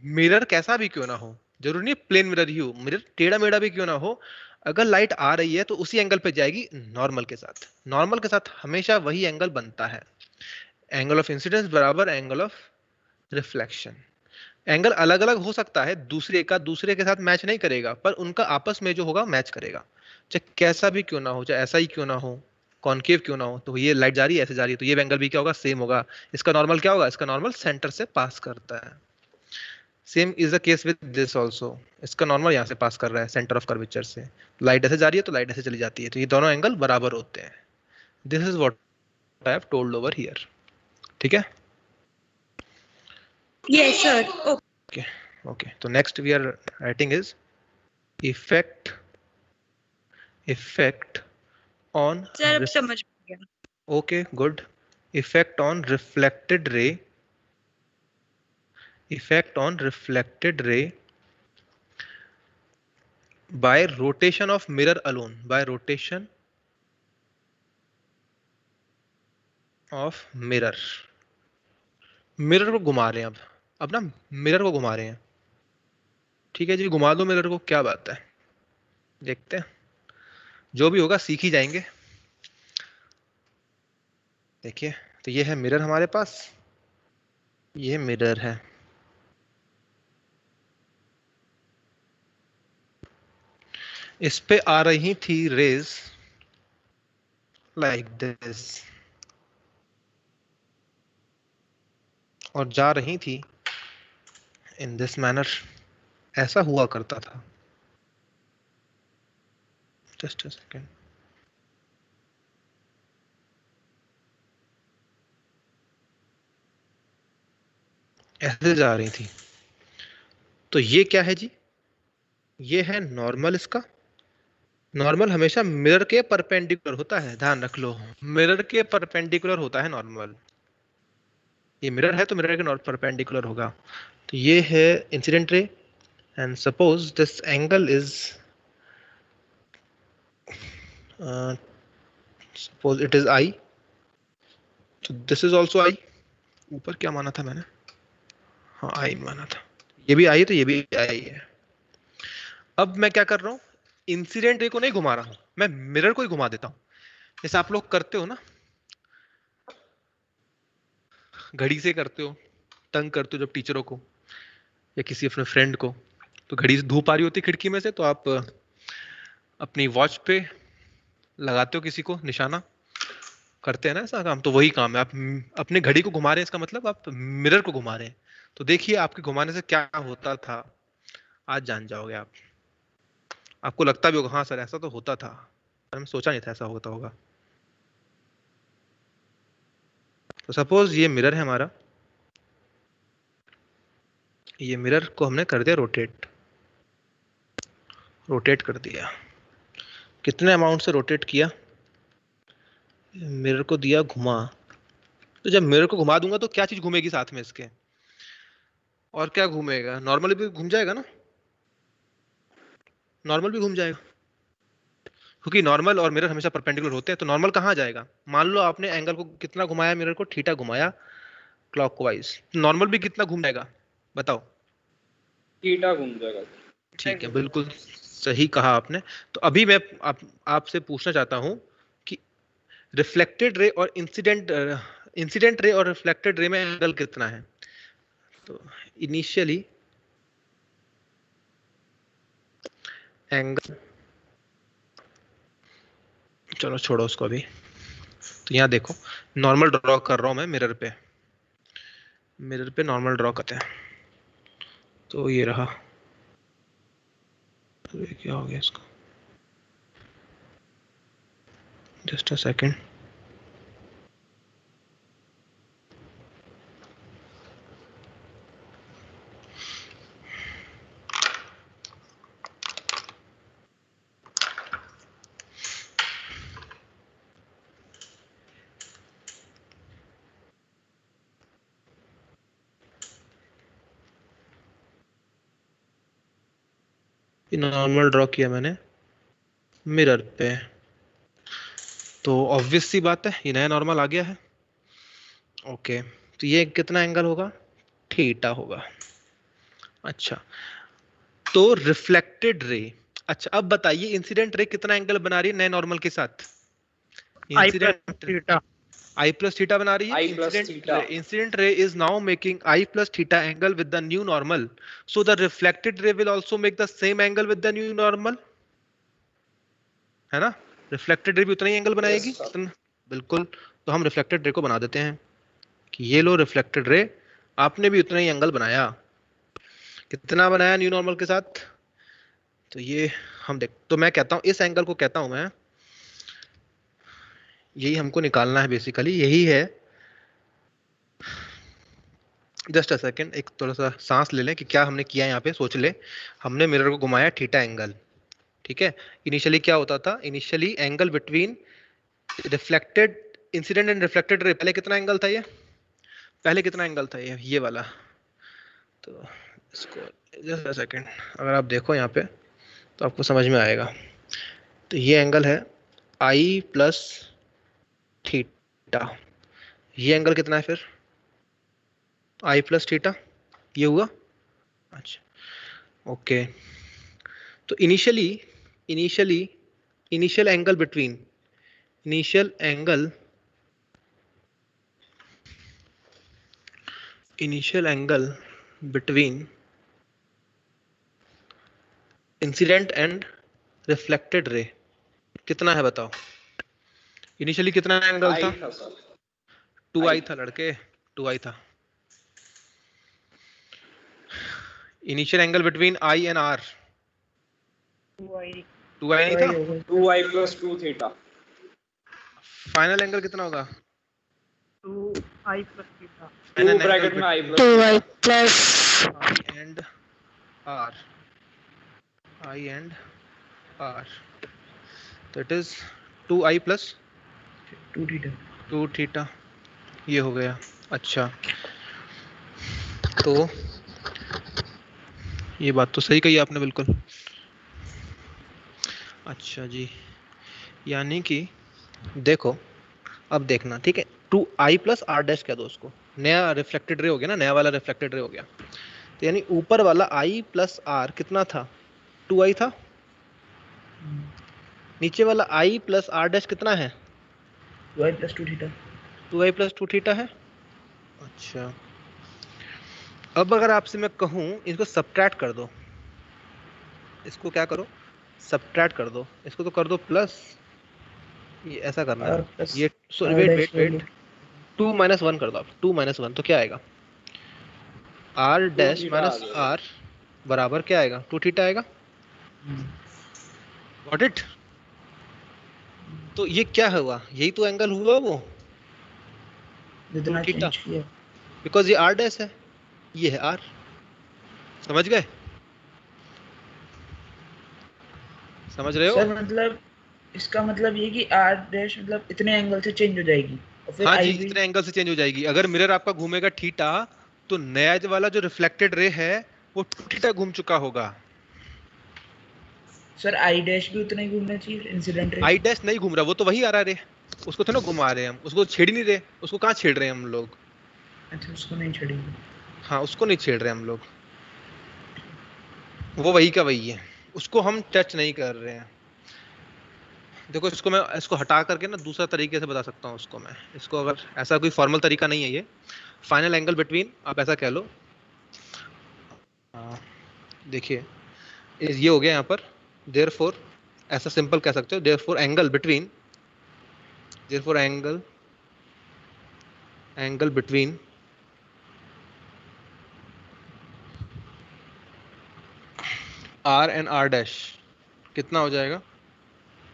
मिरर कैसा भी क्यों ना हो, जरूरी नहीं प्लेन मिरर ही हो, मिरर टेढ़ा मेढ़ा भी क्यों ना हो, अगर लाइट आ रही है तो उसी एंगल पे जाएगी नॉर्मल के साथ। नॉर्मल के साथ हमेशा वही एंगल बनता है, एंगल ऑफ इंसिडेंस बराबर एंगल ऑफ रिफ्लेक्शन। एंगल अलग अलग हो सकता है, दूसरे का दूसरे के साथ मैच नहीं करेगा, पर उनका आपस में जो होगा मैच करेगा, चाहे कैसा भी क्यों ना हो, चाहे ऐसा ही क्यों ना हो, कॉनकेव क्यों ना हो। तो ये लाइट जा रही है ऐसे जा रही है, तो ये एंगल भी क्या होगा, सेम होगा। इसका नॉर्मल क्या होगा, इसका नॉर्मल सेंटर से पास करता है। Same is the case with this also, इसका नॉर्मल यहाँ से पास कर रहा है सेंटर ऑफ कर्वेचर से। लाइट ऐसे जा रही है तो लाइट ऐसे चली जाती है, तो ये दोनों एंगल बराबर होते हैं। This is what I have told over here. ठीक है, यस सर। Okay okay. तो next we are writing is effect on sir अब समझ गया। okay good, effect on reflected ray by rotation of mirror alone, by rotation of mirror को घुमा रहे हैं। अब ना मिरर को घुमा रहे हैं। ठीक है जी, घुमा दो मिरर को, क्या बात है, देखते हैं जो भी होगा सीख ही जाएंगे। देखिए तो ये है मिरर हमारे पास, ये मिरर है, इस पे आ रही थी रेज लाइक दिस और जा रही थी इन दिस मैनर, ऐसा हुआ करता था। जस्ट अ सेकेंड, ऐसे जा रही थी। तो ये क्या है जी, ये है नॉर्मल। इसका नॉर्मल हमेशा मिरर के परपेंडिकुलर होता है, ध्यान रख लो, मिरर के परपेंडिकुलर होता है नॉर्मल। ये मिरर है तो मिरर के परपेंडिकुलर होगा। तो ये है incident ray, and suppose this angle is suppose it is I, तो दिस इज ऑल्सो आई। ऊपर क्या माना था मैंने, हाँ आई माना था, ये भी आई है तो ये भी आई है। अब मैं क्या कर रहा हूँ, इंसिडेंट रे को नहीं घुमा रहा हूं, मैं मिरर को ही घुमा देता हूं, जैसे आप लोग करते हो ना, घड़ी से करते हो, तंग करते हो जब टीचरों को या किसी अपने फ्रेंड को, तो घड़ी से धूप आ रही होती खिड़की में से, तो आप अपनी वॉच पे लगाते हो किसी को निशाना, करते हैं ना ऐसा काम। तो वही काम है, आप अपने घड़ी को घुमा रहे हैं, इसका मतलब आप मिरर को घुमा रहे हैं। तो देखिए आपके घुमाने से क्या होता था, आज जान जाओगे आप। आपको लगता भी होगा हाँ सर ऐसा तो होता था, पर मैं सोचा नहीं था ऐसा होता होगा। तो सपोज ये मिरर है हमारा, ये मिरर को हमने कर दिया रोटेट कर दिया। कितने अमाउंट से रोटेट किया, मिरर को दिया घुमा। तो जब मिरर को घुमा दूंगा तो क्या चीज घूमेगी साथ में इसके, और क्या घूमेगा, नॉर्मल भी घूम जाएगा ना, नॉर्मल भी घूम जाएगा। क्योंकि नॉर्मल और मिरर हमेशा परपेंडिकुलर होते हैं, तो नॉर्मल कहाँ जाएगा? मान लो आपने एंगल को कितना घुमाया, मिरर को थीटा घुमाया क्लॉकवाइज, नॉर्मल भी कितना घूम जाएगा बताओ? थीटा घूम जाएगा। ठीक है, बिल्कुल सही कहा आपने। तो अभी मैं आपसे पूछना चाहता हूं कि रिफ्लेक्टेड रे और इंसिडेंट रे और रिफ्लेक्टेड रे में एंगल कितना है? तो इनिशियली एंगल, चलो छोड़ो उसको अभी। तो यहाँ देखो, नॉर्मल ड्रॉ कर रहा हूं मैं मिरर पे नॉर्मल ड्रॉ करते हैं। तो ये रहा, तो ये क्या हो गया इसका, just a second. Normal draw किया मैंने मिरर पे, तो ऑब्वियस सी बात है ये नया नॉर्मल आ गया है। ओके, तो ये कितना एंगल होगा? थीटा होगा। अच्छा, तो रिफ्लेक्टेड रे, अच्छा अब बताइए इंसिडेंट रे कितना एंगल बना रही है नए नॉर्मल के साथ? आई प्लस थीटा बना रही है। Incident ray is now making I plus theta angle with the new normal, so the reflected ray will also make the same angle with the new normal, है ना? रिफ्लेक्टेड रे भी उतना ही एंगल बनाएगी। बिल्कुल, तो हम रिफ्लेक्टेड रे को बना देते हैं कि ये लो रिफ्लेक्टेड रे, आपने भी उतना ही एंगल बनाया। कितना बनाया न्यू नॉर्मल के साथ? तो ये हम देख, तो मैं कहता हूं इस एंगल को कहता हूं मैं, यही हमको निकालना है बेसिकली, यही है। जस्ट अ सेकेंड, एक थोड़ा सा सांस ले लें कि क्या हमने किया यहाँ पे, सोच ले। हमने मिरर को घुमाया थीटा एंगल, ठीक है। इनिशियली क्या होता था? Initially angle between reflected incident and reflected ray, पहले कितना एंगल था? पहले कितना एंगल था? ये वाला। तो इसको जस्ट अ सेकेंड, अगर आप देखो यहाँ पे तो आपको समझ में आएगा। तो ये एंगल है आई प्लस थीटा, ये एंगल कितना है फिर? आई प्लस थीटा, ये हुआ। अच्छा, ओके, तो initial angle between initial angle between incident and reflected ray कितना है बताओ? इनिशियली कितना एंगल था? 2i था लड़के, 2i था। Initial angle between i and r 2i नहीं था? 2i plus 2 theta। Final angle कितना होगा? 2i plus theta। 2 ब्रैकेट में i plus 2i plus i and r, तो it is 2i plus 2 theta, ये हो गया। अच्छा, तो ये बात तो सही कही आपने बिल्कुल। अच्छा जी, यानी कि देखो अब देखना, ठीक है, 2i plus r डैश कह दो उसको, नया रिफ्लेक्टेड रे हो गया ना, नया वाला रिफ्लेक्टेड रे हो गया। तो यानी ऊपर वाला i plus r कितना था? 2i था। नीचे वाला i plus r डैश कितना है? 2i plus 2 theta. 2i plus 2 theta है। अच्छा, अब अगर आपसे मैं कहूं इसको सब्ट्रैक्ट कर दो, इसको क्या करो? सब्ट्रैक्ट कर दो, इसको तो कर दो प्लस, ये ऐसा करना है, ये वेट 2 minus 1 कर दो आप, 2 minus 1 तो क्या आएगा? r डैश माइनस r बराबर क्या आएगा? 2 थीटा आएगा। Got it? तो ये क्या हुआ? यही तो एंगल हुआ वो, जितना 2 थीटा, चेंज किया, बिकॉज ये r डैश है, ये है r, समझ गए? समझ रहे हो? सर मतलब इसका मतलब ये कि r डैश मतलब इतने एंगल से चेंज हो जाएगी और फिर हाँ i जी, भी इतने एंगल से चेंज हो जाएगी। अगर मिरर आपका घूमेगा थीटा, तो नया वाला जो रिफ्लेक्टेड रे है वो 2 थीटा घूम चुका होगा। सर आई डैश भी उतना ही घूमना चाहिए इंसिडेंट रे। आई डैश नहीं घूम रहा, वो तो वही आ रहा है रे, उसको तो ना घुमा रहे हैं हम, उसको छेड़ ही नहीं रहे, उसको कहाँ छेड़ रहे हैं हम लोग? अच्छा उसको नहीं छेड़ेंगे। हाँ, उसको नहीं छेड़ रहे हम लोग, वो वही का वही है, उसको हम टच नहीं कर रहे हैं। देखो इसको मैं इसको हटा करके ना दूसरा तरीके से बता सकता हूँ उसको मैं, इसको अगर ऐसा कोई फॉर्मल तरीका नहीं है ये, फाइनल एंगल बिटवीन आप ऐसा कह लो। देखिए ये हो गया यहाँ पर, देयरफॉर ऐसा सिंपल कह सकते हो, therefore angle between, therefore angle between r and r dash कितना हो जाएगा?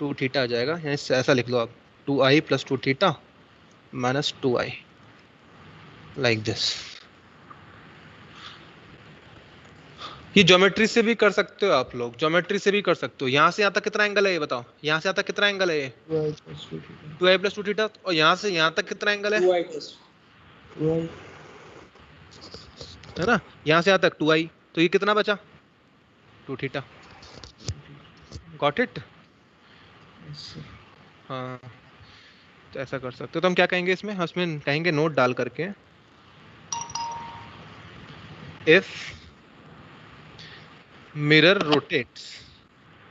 2 थीटा आ जाएगा, यानी ऐसा लिख लो आप, 2i + 2 theta minus 2i, like this. ये ज्योमेट्री से भी कर सकते हो आप लोग, ज्योमेट्री से भी कर सकते हो। यहाँ से यहाँ तक कितना एंगल है ये बताओ, यहाँ से यहाँ तक कितना एंगल है ये? 2i + 2 theta. और यहाँ से यहाँ तक कितना एंगल है? 2i plus है ना, यहाँ से यहाँ तक 2i, तो ये कितना बचा? 2 थीटा। Got it? हाँ, तो ऐसा कर सकते हो। तो हम क्या कहेंगे इसमें, हम कहेंगे नोट डाल करके, if mirror rotates,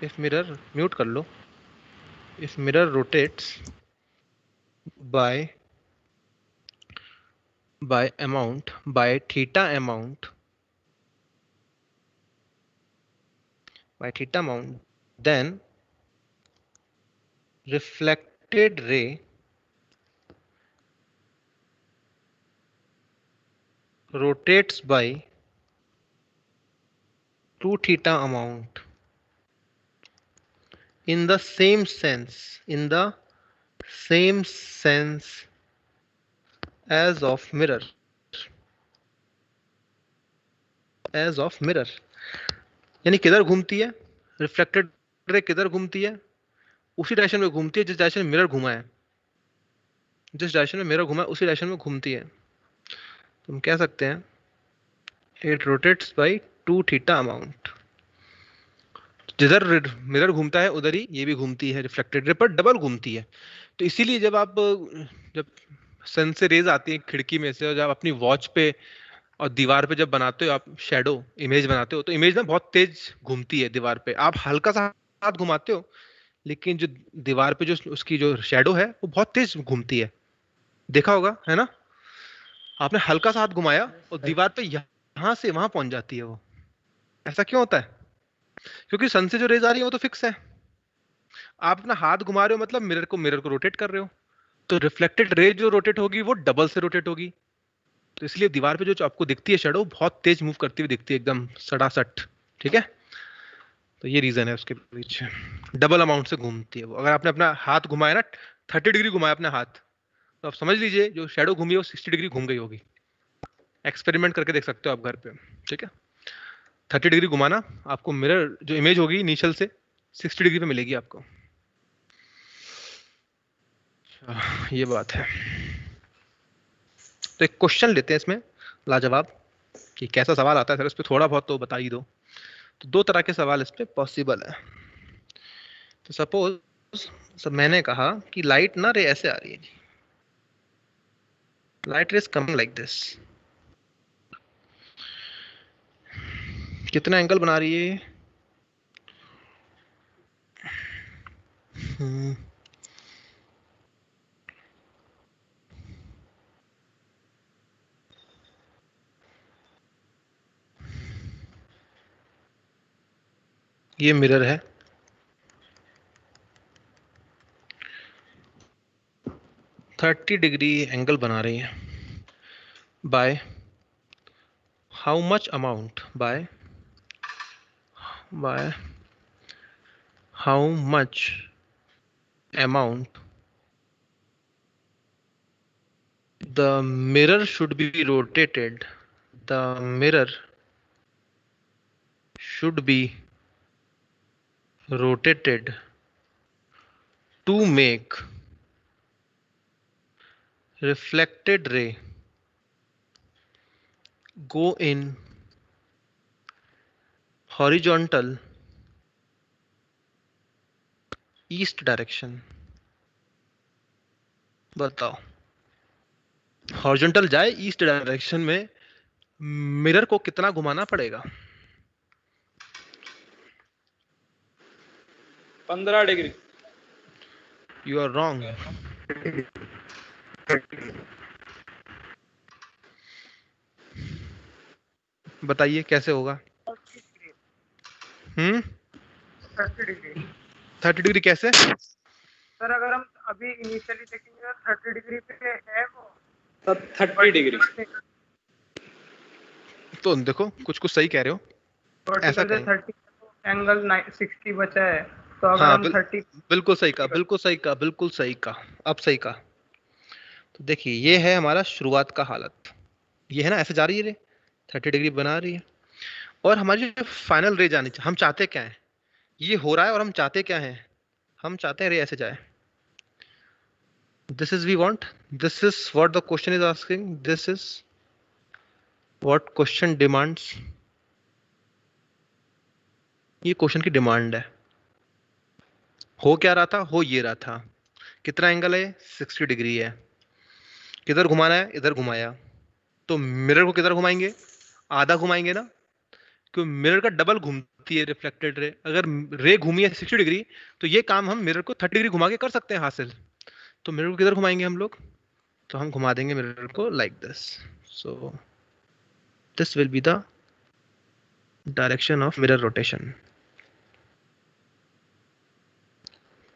if mirror, mute कर लो, if mirror rotates by amount, by theta amount, then reflected ray rotates by 2 theta amount in the same sense, as of mirror, यानी किधर घूमती है रिफ्लेक्टेड रे, किधर घूमती है? उसी डायरेक्शन में घूमती है जिस डायरेक्शन में मिरर घुमा है, जिस डायरेक्शन में मिरर घुमा है उसी डायरेक्शन में घूमती है। तो हम कह सकते हैं it rotates by 2 theta amount, जिधर मिरर घूमता है उधर ही ये भी घूमती है रिफ्लेक्टेड रे, पर डबल घूमती है। तो इसीलिए जब सन से रेज आती है खिड़की में से, और जब अपनी वॉच पे और दीवार पे जब बनाते हो आप शैडो इमेज बनाते हो, तो इमेज ना बहुत तेज घूमती है दीवार पे। आप हल्का सा हाथ घुमाते हो, लेकिन जो दीवार पे जो उसकी जो शैडो है वो बहुत तेज घूमती है, देखा होगा है ना? आपने हल्का सा हाथ घुमाया और दीवार पे यहाँ से वहां पहुंच जाती है वो। ऐसा क्यों होता है? क्योंकि सन से जो रेज आ रही है वो तो फिक्स है, आप अपना हाथ घुमा रहे हो मतलब मिरर को रोटेट कर रहे हो, तो रिफ्लेक्टेड रे जो रोटेट होगी वो डबल से रोटेट होगी। तो इसलिए दीवार पे जो आपको दिखती है शैडो बहुत तेज मूव करती हुई दिखती है, एकदम सड़ासट। ठीक है, तो ये रीजन है उसके पीछे, डबल अमाउंट से घूमती है वो। अगर आपने अपना हाथ घुमाया ना, 30 डिग्री घुमाया अपना हाथ, तो आप समझ लीजिए जो शैडो घूमी है वो 60 डिग्री घूम गई होगी। एक्सपेरिमेंट करके देख सकते हो आप घर पे। ठीक है, 30 डिग्री घुमाना, आपको मिरर जो इमेज होगी इनिशियल से 60 डिग्री पे मिलेगी आपको। ये बात है। तो एक क्वेश्चन लेते हैं इसमें लाजवाब, कि कैसा सवाल आता है सर, इस पे थोड़ा बहुत तो बता ही दो। तो 2 तरह के सवाल इस पे पॉसिबल है। तो सपोज मैंने कहा कि लाइट ना रे ऐसे आ रही है जी, light rays coming like this, कितना एंगल बना रही है ये? ये मिरर है, थर्टी डिग्री एंगल बना रही है, by how much amount, by how much amount the mirror should be rotated, the mirror should be rotated to make reflected ray go in horizontal east direction, बताओ हॉरिजॉन्टल जाए ईस्ट डायरेक्शन में, मिरर को कितना घुमाना पड़ेगा? 15 डिग्री। You are wrong. बताइए कैसे होगा? 30 डिग्री। 30 डिग्री कैसे? सर अगर हम अभी इनिशियली देखेंगे 30 डिग्री पे है वो 30 डिग्री। तो देखो कुछ कुछ सही कह रहे हो, ऐसा वर्टिकल कहीं। 30 एंगल 60 बचा है, तो अगर हाँ, हम 30 बिल्कुल सही कहा, बिल्कुल सही कहा, बिल्कुल सही कहा, अब सही कहा। तो देखिए ये है हमारा शुरुआत का हालत, ये है ना, ऐसे जा रही है रे, 30 डिग्री बना रही है, और हमारी जो फाइनल रे जानी चाहिए, हम चाहते क्या है, ये हो रहा है और हम चाहते क्या है, हम चाहते हैं रे ऐसे जाए। This is we want, this is what the question is asking, this is what question demands, ये क्वेश्चन की डिमांड है। हो क्या रहा था, हो ये रहा था, कितना एंगल है, 60 डिग्री है, किधर घुमाना है, इधर घुमाया, तो मिरर को किधर घुमाएंगे, आधा घुमाएंगे ना, क्योंकि मिरर का डबल घूमती है रिफ्लेक्टेड रे, अगर रे घूमी है 60 डिग्री तो ये काम हम मिरर को 30 डिग्री घुमा के कर सकते हैं हासिल। तो मिरर को किधर घुमाएंगे हम लोग, तो हम घुमा देंगे मिरर को like this, so this will be the direction of mirror rotation,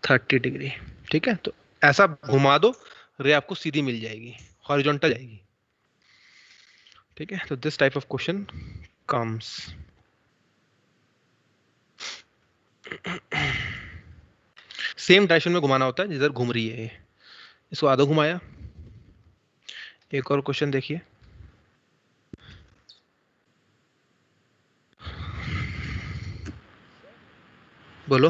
30 degree. ठीक है, तो ऐसा घुमा दो, रे आपको सीधी मिल जाएगी, हॉरिजॉन्टल जाएगी। ठीक है, तो this type of question comes. Same direction में घुमाना होता है जिधर घूम रही है, इसको आधा घुमाया। एक और क्वेश्चन देखिए, बोलो।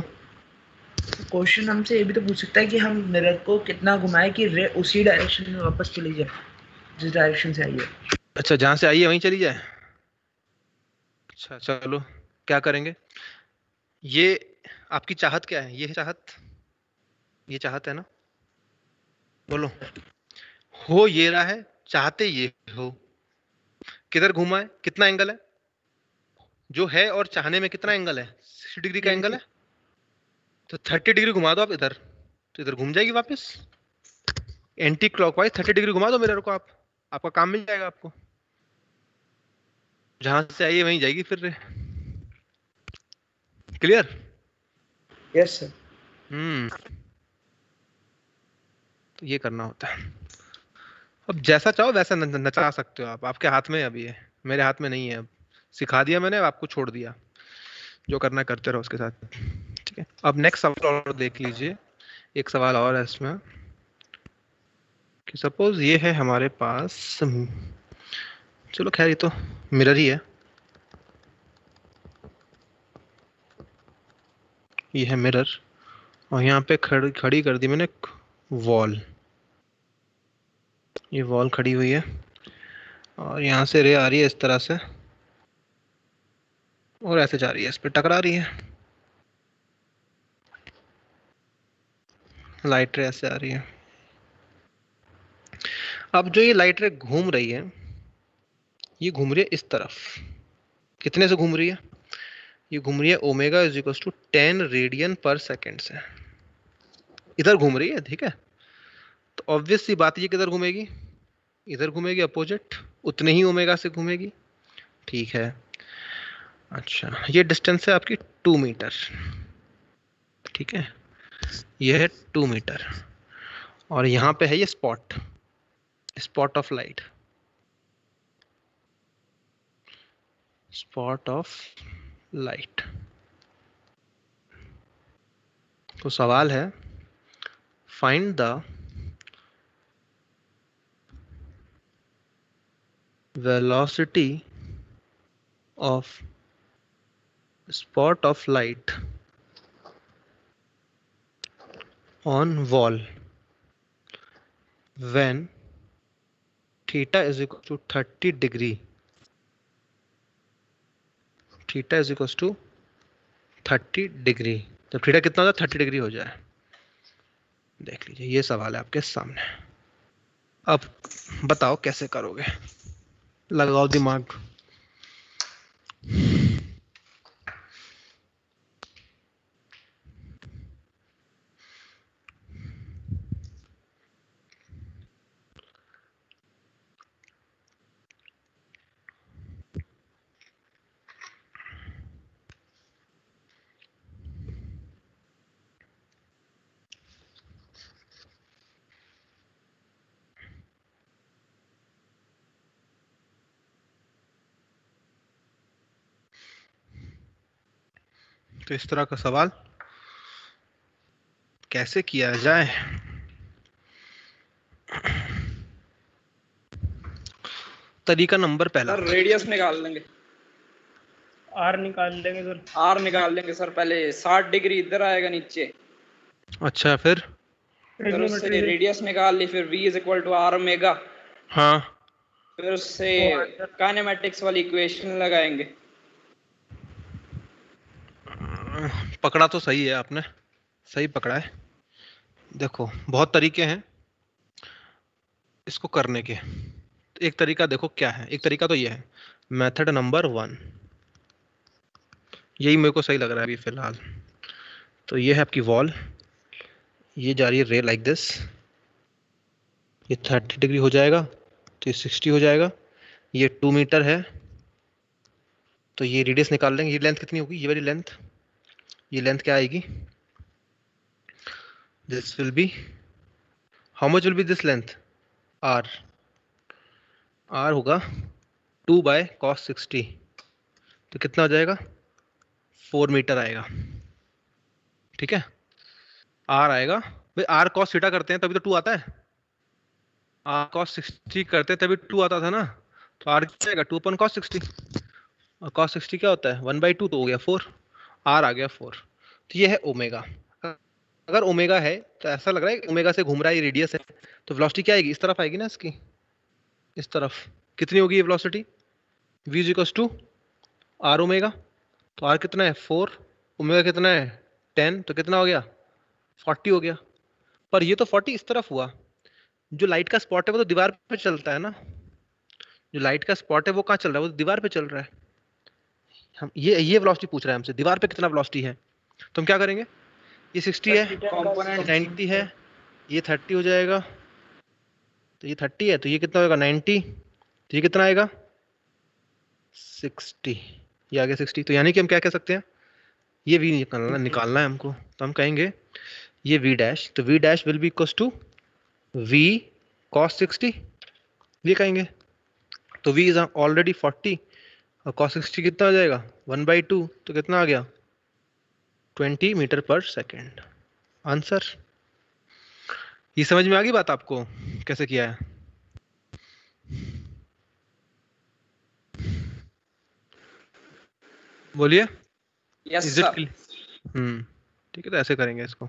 क्वेश्चन हमसे ये भी तो पूछ सकता है कि हम मिरर को कितना घुमाएं कि रे उसी डायरेक्शन में वापस चली जाए जिस डायरेक्शन से आई है। अच्छा, जहां से आई है वहीं चली जाए। अच्छा चलो, क्या करेंगे, ये आपकी चाहत क्या है, ये है चाहत, ये चाहत है ना, बोलो। हो ये रहा है, चाहते ये हो, किधर घुमा है, कितना एंगल है, जो है और चाहने में कितना एंगल है, 60 डिग्री का एंगल है, तो 30 डिग्री घुमा दो आप इधर, तो इधर घूम जाएगी वापस, एंटी क्लॉकवाइज 30 डिग्री घुमा दो मिरर को आप, आपका काम मिल जाएगा आपको, जहां से आई है वहीं जाएगी फिर। क्लियर? Yes sir. तो ये करना होता है। अब जैसा चाहो वैसा नचा सकते हो आप, आपके हाथ में अभी है, मेरे हाथ में नहीं है। अब सिखा दिया मैंने, अब आपको छोड़ दिया, जो करना करते रहो उसके साथ। ठीक है, अब नेक्स्ट सवाल और देख लीजिए, एक सवाल और है इसमें कि सपोज ये है हमारे पास, चलो खैर ये तो मिरर ही है, ये है मिरर, और यहाँ पे खड़ी कर दी मैंने वॉल, ये वॉल खड़ी हुई है, और यहाँ से रे आ रही है इस तरह से, और ऐसे जा रही है, इस पे टकरा रही है, लाइट रे ऐसे आ रही है। अब जो ये लाइट रे घूम रही है, ये घूम रही है इस तरफ, कितने से घूम रही है, ये घूम रही है omega is equal to 10 radian per second से, इधर घूम रही है। ठीक है, तो ऑब्वियस सी बात, ये किधर घूमेगी, इधर घूमेगी, अपोजिट, उतने ही ओमेगा से घूमेगी। ठीक है, अच्छा ये डिस्टेंस है आपकी 2 मीटर। ठीक है, ये है 2 मीटर, और यहाँ पे है ये spot, spot of light, spot of light. तो सवाल है, find the velocity of spot of light on wall when theta is equal to 30 degree, theta is equal to 30 degree, जब थीटा कितना होता है 30 डिग्री हो जाए, देख लीजिए ये सवाल है आपके सामने, अब बताओ कैसे करोगे, लगाओ दिमाग। तो इस तरह का सवाल कैसे किया जाए? तरीका नंबर पहला, सर रेडियस निकाल लेंगे, आर निकाल लेंगे सर। आर निकाल लेंगे सर। पहले 60 डिग्री इधर आएगा नीचे, अच्छा फिर उससे रेडियस निकाल ली, फिर v is equal to r omega, हाँ फिर उससे काइनेमेटिक्स वाली इक्वेशन लगाएंगे। पकड़ा तो सही है आपने, सही पकड़ा है। देखो बहुत तरीके हैं इसको करने के, एक तरीका देखो क्या है, एक तरीका तो ये है मेथड नंबर 1, यही मेरे को सही लग रहा है अभी फिलहाल। तो ये है आपकी वॉल, ये जा रही है रे लाइक दिस, ये 30 डिग्री हो जाएगा तो ये 60 हो जाएगा, ये 2 मीटर है तो ये रेडियस निकाल लेंगे, ये लेंथ कितनी होगी, ये वाली लेंथ, ये लेंथ क्या आएगी, this will be, how much will be this length, r, r होगा 2 बाय cos 60, तो कितना हो जाएगा 4 मीटर आएगा, ठीक है। आर आएगा भाई, आर cos थीटा करते हैं तभी तो 2 आता है, आर cos 60 करते हैं तभी 2 आता था ना, तो आर क्या आएगा 2 upon cos 60, और cos 60 क्या होता है 1/2, तो हो गया 4, आर आ गया 4। तो ये है ओमेगा, अगर ओमेगा है तो ऐसा लग रहा है ओमेगा से घूम रहा है, ये रेडियस है, तो वेलोसिटी क्या आएगी, इस तरफ आएगी ना इसकी, इस तरफ कितनी होगी ये velocity, v is equals to r omega, तो आर कितना है 4, ओमेगा कितना है 10, तो कितना हो गया 40 हो गया। पर ये तो 40 इस तरफ हुआ, जो लाइट का स्पॉट है वो तो दीवार पे चलता है ना, जो लाइट का स्पॉट है वो कहाँ चल रहा है, वो तो दीवार पे चल रहा है। हम ये वेलोसिटी पूछ रहा है हमसे, दीवार पे कितना वेलोसिटी है, तो हम क्या करेंगे, ये 60 है, कंपोनेंट 90 है, ये 30 हो जाएगा, तो ये 30 है तो ये कितना होगा 90, तो ये कितना आएगा 60, ये आ गया 60। तो यानी कि हम क्या कह सकते हैं, ये v निकालना है हमको, तो हम कहेंगे ये v डैश, तो v dash will be equals to v cos 60, ये कहेंगे, तो v इज ऑलरेडी 40 और cos 60 कितना आ जाएगा 1/2, तो कितना आ गया 20 मीटर पर सेकेंड, आंसर। ये समझ में आ गई बात आपको कैसे किया है? बोलिए। Yes is it sir. Clear? ठीक है, तो ऐसे करेंगे इसको,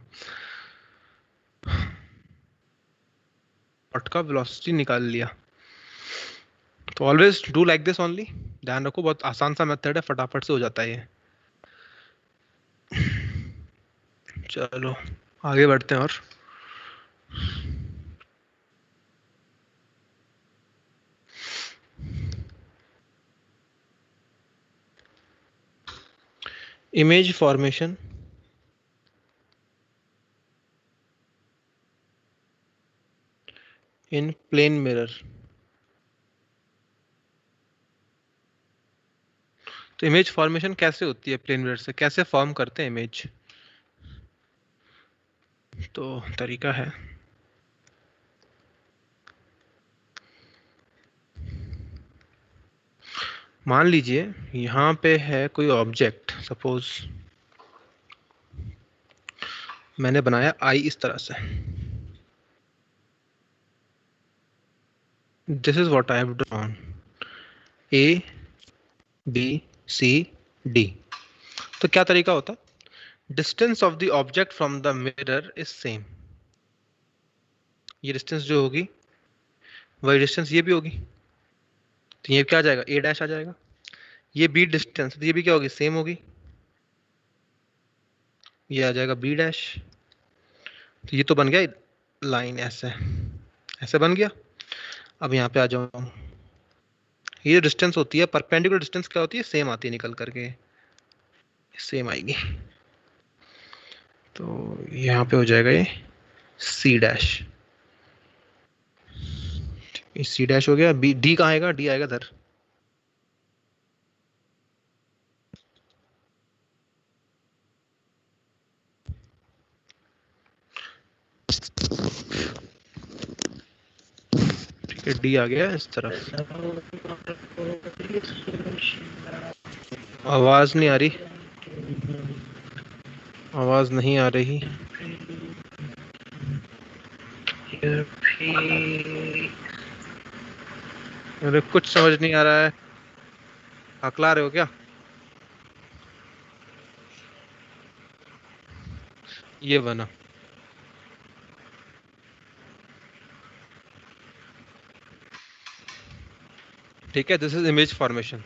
पॉट का वेलोसिटी निकाल लिया, तो always do like this only, ध्यान रखो बहुत आसान सा मेथड है, फटाफट से हो जाता है ये। चलो आगे बढ़ते हैं, और image formation in plane mirror. तो इमेज फॉर्मेशन कैसे होती है प्लेन मिरर से, कैसे फॉर्म करते हैं इमेज, तो तरीका है, मान लीजिए यहाँ पे है कोई ऑब्जेक्ट, सपोज मैंने बनाया आई इस तरह से, this is what I have drawn, A B C D. तो क्या तरीका होता, distance of the object from the mirror is same, ये डिस्टेंस जो होगी वही डिस्टेंस ये भी होगी, तो ये क्या आ जाएगा ए डैश आ जाएगा, ये बी डिस्टेंस, तो ये भी क्या होगी सेम होगी, ये आ जाएगा बी डैश, तो ये तो बन गया लाइन ऐसे ऐसे बन गया। अब यहाँ पे आ जाओ, ये जो डिस्टेंस होती है परपेंडिकुलर डिस्टेंस क्या होती है, सेम आती है निकल करके, सेम आएगी। तो यहाँ पे हो जाएगा ये सी डैश, सी डैश हो गया। बी डी कहाँ आएगा, डी आएगा इधर। ठीक है, डी आ गया इस तरफ। आवाज नहीं आ रही, आवाज नहीं आ रही। अरे कुछ समझ नहीं आ रहा है, हकला रहे हो क्या? ये बना, ठीक है, दिस इज इमेज फॉर्मेशन।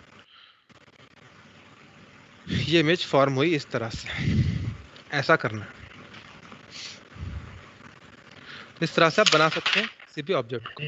ये इमेज फॉर्म हुई इस तरह से, ऐसा करना। इस तरह से आप बना सकते हैं किसी भी ऑब्जेक्ट को।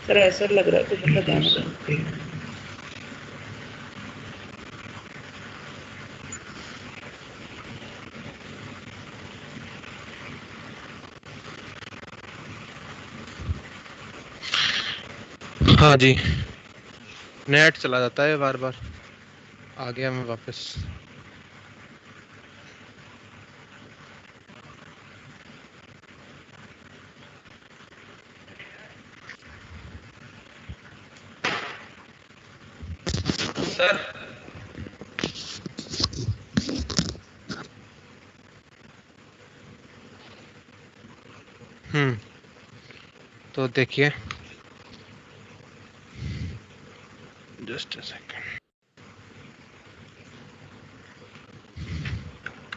सर ऐसा लग रहा है कुछ मतलब ध्यान से। हाँ जी, नेट चला जाता है बार बार। आ गया मैं वापस। सर तो देखिए, जस्ट अ सेकंड,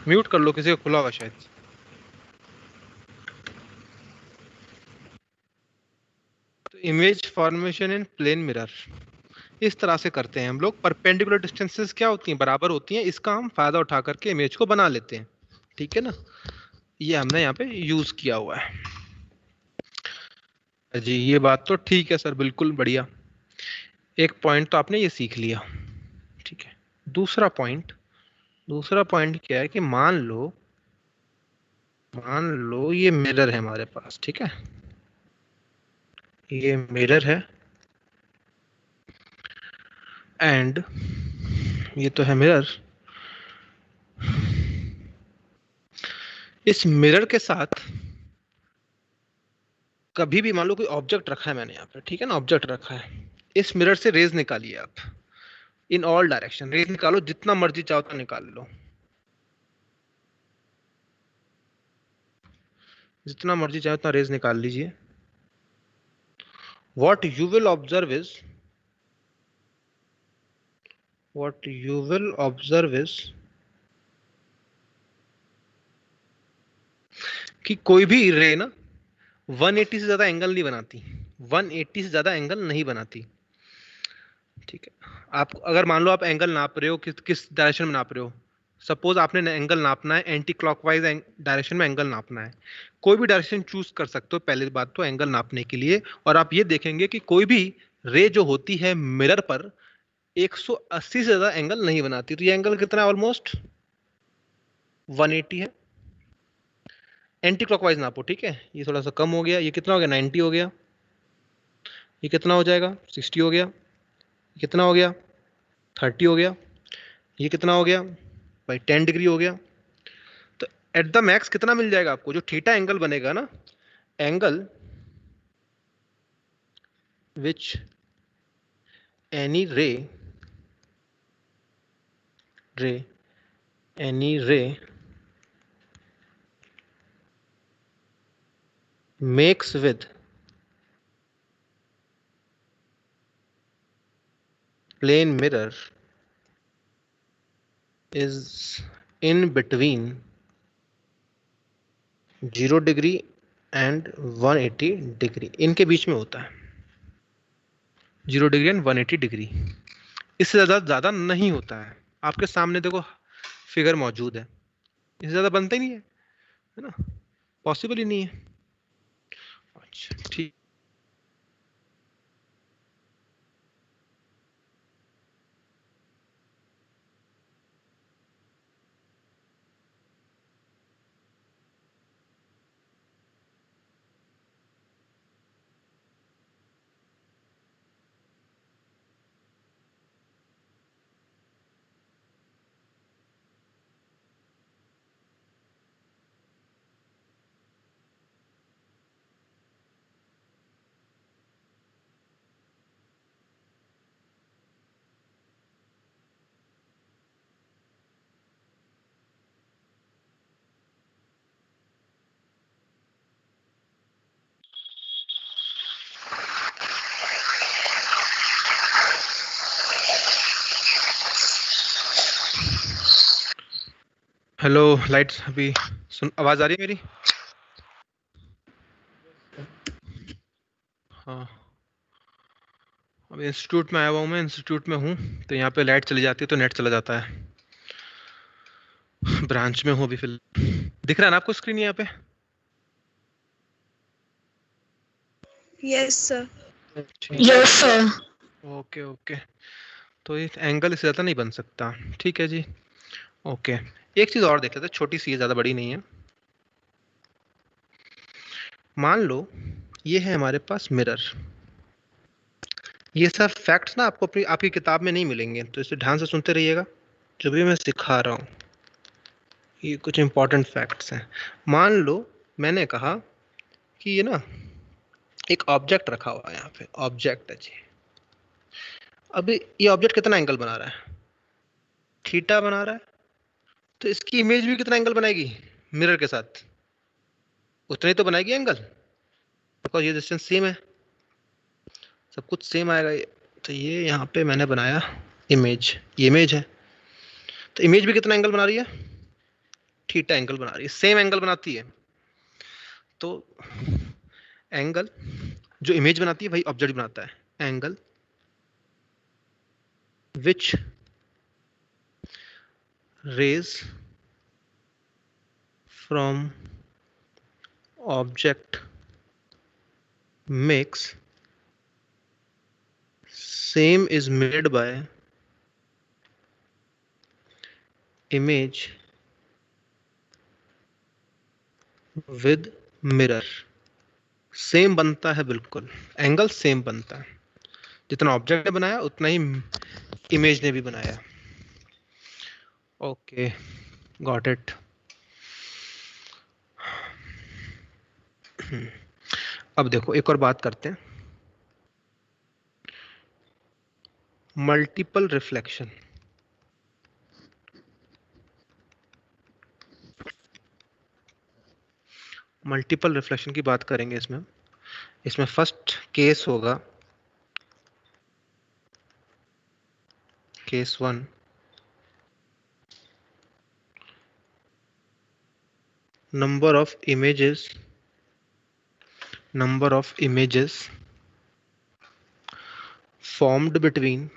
म्यूट कर लो, किसी को खुला हुआ शायद। तो image formation in plane mirror इस तरह से करते हैं हम लोग। परपेंडिकुलर डिस्टेंसेस क्या होती हैं, बराबर होती हैं। इसका हम फायदा उठा करके इमेज को बना लेते हैं, ठीक है ना। ये हमने यहाँ पे यूज किया हुआ है जी। ये बात तो ठीक है सर, बिल्कुल बढ़िया। एक पॉइंट तो आपने ये सीख लिया, ठीक है। दूसरा पॉइंट क्या है कि मान लो ये मिरर है हमारे पास, ठीक है। ये मिरर है एंड ये तो है मिरर। इस मिरर के साथ कभी भी मान लो कोई ऑब्जेक्ट रखा है मैंने यहाँ पे, ठीक है ना, ऑब्जेक्ट रखा है। इस मिरर से रेज निकालिए आप, इन ऑल डायरेक्शन रेज निकालो, जितना मर्जी चाहो तो निकाल लो, जितना मर्जी चाहो उतना रेज निकाल लीजिए। what you will observe is कि कोई भी रे ना 180 से ज्यादा एंगल नहीं बनाती, 180 से ज्यादा एंगल नहीं बनाती, ठीक है। आप अगर मान लो आप एंगल नाप रहे हो, किस डायरेक्शन में नाप रहे हो, सपोज आपने एंगल नापना है एंटी क्लॉकवाइज डायरेक्शन में एंगल नापना है। कोई भी डायरेक्शन चूज कर सकते हो पहली बात तो एंगल नापने के लिए। और आप ये देखेंगे कि कोई भी रे जो होती है मिरर पर 180 से ज्यादा एंगल नहीं बनाती। तो ये एंगल कितना है, ऑलमोस्ट 180 है। एंटी क्लॉकवाइज नापो, ठीक है। ये थोड़ा सा कम हो गया, ये कितना हो गया 90 हो गया, ये कितना हो जाएगा 60 हो गया, ये कितना हो गया 30 हो गया, ये कितना हो गया भाई 10 डिग्री हो गया। तो एट द मैक्स कितना मिल जाएगा आपको, जो थीटा एंगल बनेगा ना, एंगल विच एनी रे makes with plane mirror is in between 0 degree and 180 degree, इनके बीच में होता है 0 डिग्री एंड 180 डिग्री, इससे ज़्यादा नहीं होता है। आपके सामने देखो फिगर मौजूद है, इससे ज़्यादा बनता ही नहीं है ना, पॉसिबल ही नहीं है। अच्छा ठीक, हेलो लाइट्स, अभी सुन, आवाज आ रही है मेरी? हाँ, अभी इंस्टीट्यूट में आया हुआ हूँ मैं, इंस्टीट्यूट में हूँ तो यहाँ पे लाइट चली जाती है तो नेट चला जाता है। ब्रांच में हूँ अभी फिलहाल। दिख रहा है ना आपको स्क्रीन यहाँ पे? Yes sir. Yes sir. Okay okay, तो ये एंगल इससे ज़्यादा नहीं बन सकता, ठीक है जी। ओके, एक चीज़ और देख लेते हैं, छोटी सी है, ज़्यादा बड़ी नहीं है। मान लो ये है हमारे पास मिरर, ये सब फैक्ट्स ना आपको अपनी आपकी किताब में नहीं मिलेंगे, तो इसे ध्यान से सुनते रहिएगा जो भी मैं सिखा रहा हूँ, ये कुछ इंपॉर्टेंट फैक्ट्स हैं। मान लो मैंने कहा कि ये ना एक ऑब्जेक्ट रखा हुआ है, यहाँ पे ऑब्जेक्ट है जी। अभी ये ऑब्जेक्ट कितना एंगल बना रहा है, थीटा बना रहा है, तो इसकी इमेज भी कितना एंगल बनाएगी मिरर के साथ, उतना ही तो बनाएगी एंगल, बिकॉज ये डिस्टेंस सेम है, सब कुछ सेम आएगा। तो ये यहाँ पे मैंने बनाया इमेज, ये इमेज है, तो इमेज भी कितना एंगल बना रही है, थीटा एंगल बना रही है, सेम एंगल बनाती है। तो एंगल जो इमेज बनाती है वही ऑब्जेक्ट बनाता है, angle which rays from object makes same is made by image with mirror। Same बनता है, बिल्कुल एंगल सेम बनता है, जितना ऑब्जेक्ट ने बनाया उतना ही इमेज ने भी बनाया। Okay, got it. अब देखो एक और बात करते हैं, मल्टीपल रिफ्लेक्शन। मल्टीपल रिफ्लेक्शन की बात करेंगे इसमें फर्स्ट केस होगा case 1, number of images formed between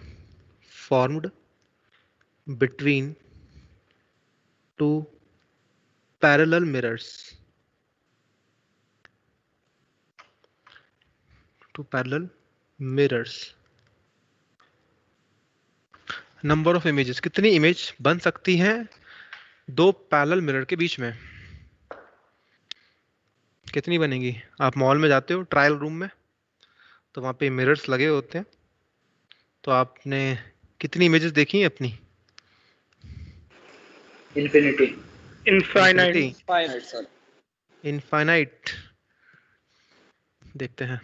two parallel mirrors, number of images, कितनी इमेज बन सकती हैं दो पैरेलल मिरर के बीच में। कितनी बनेगी? आप मॉल में जाते हो ट्रायल रूम में, तो वहाँ पे मिरर्स लगे होते हैं, तो आपने कितनी इमेजेस देखी हैं अपनी? Infinity. Infinite. Finite sir. Infinite. देखते हैं।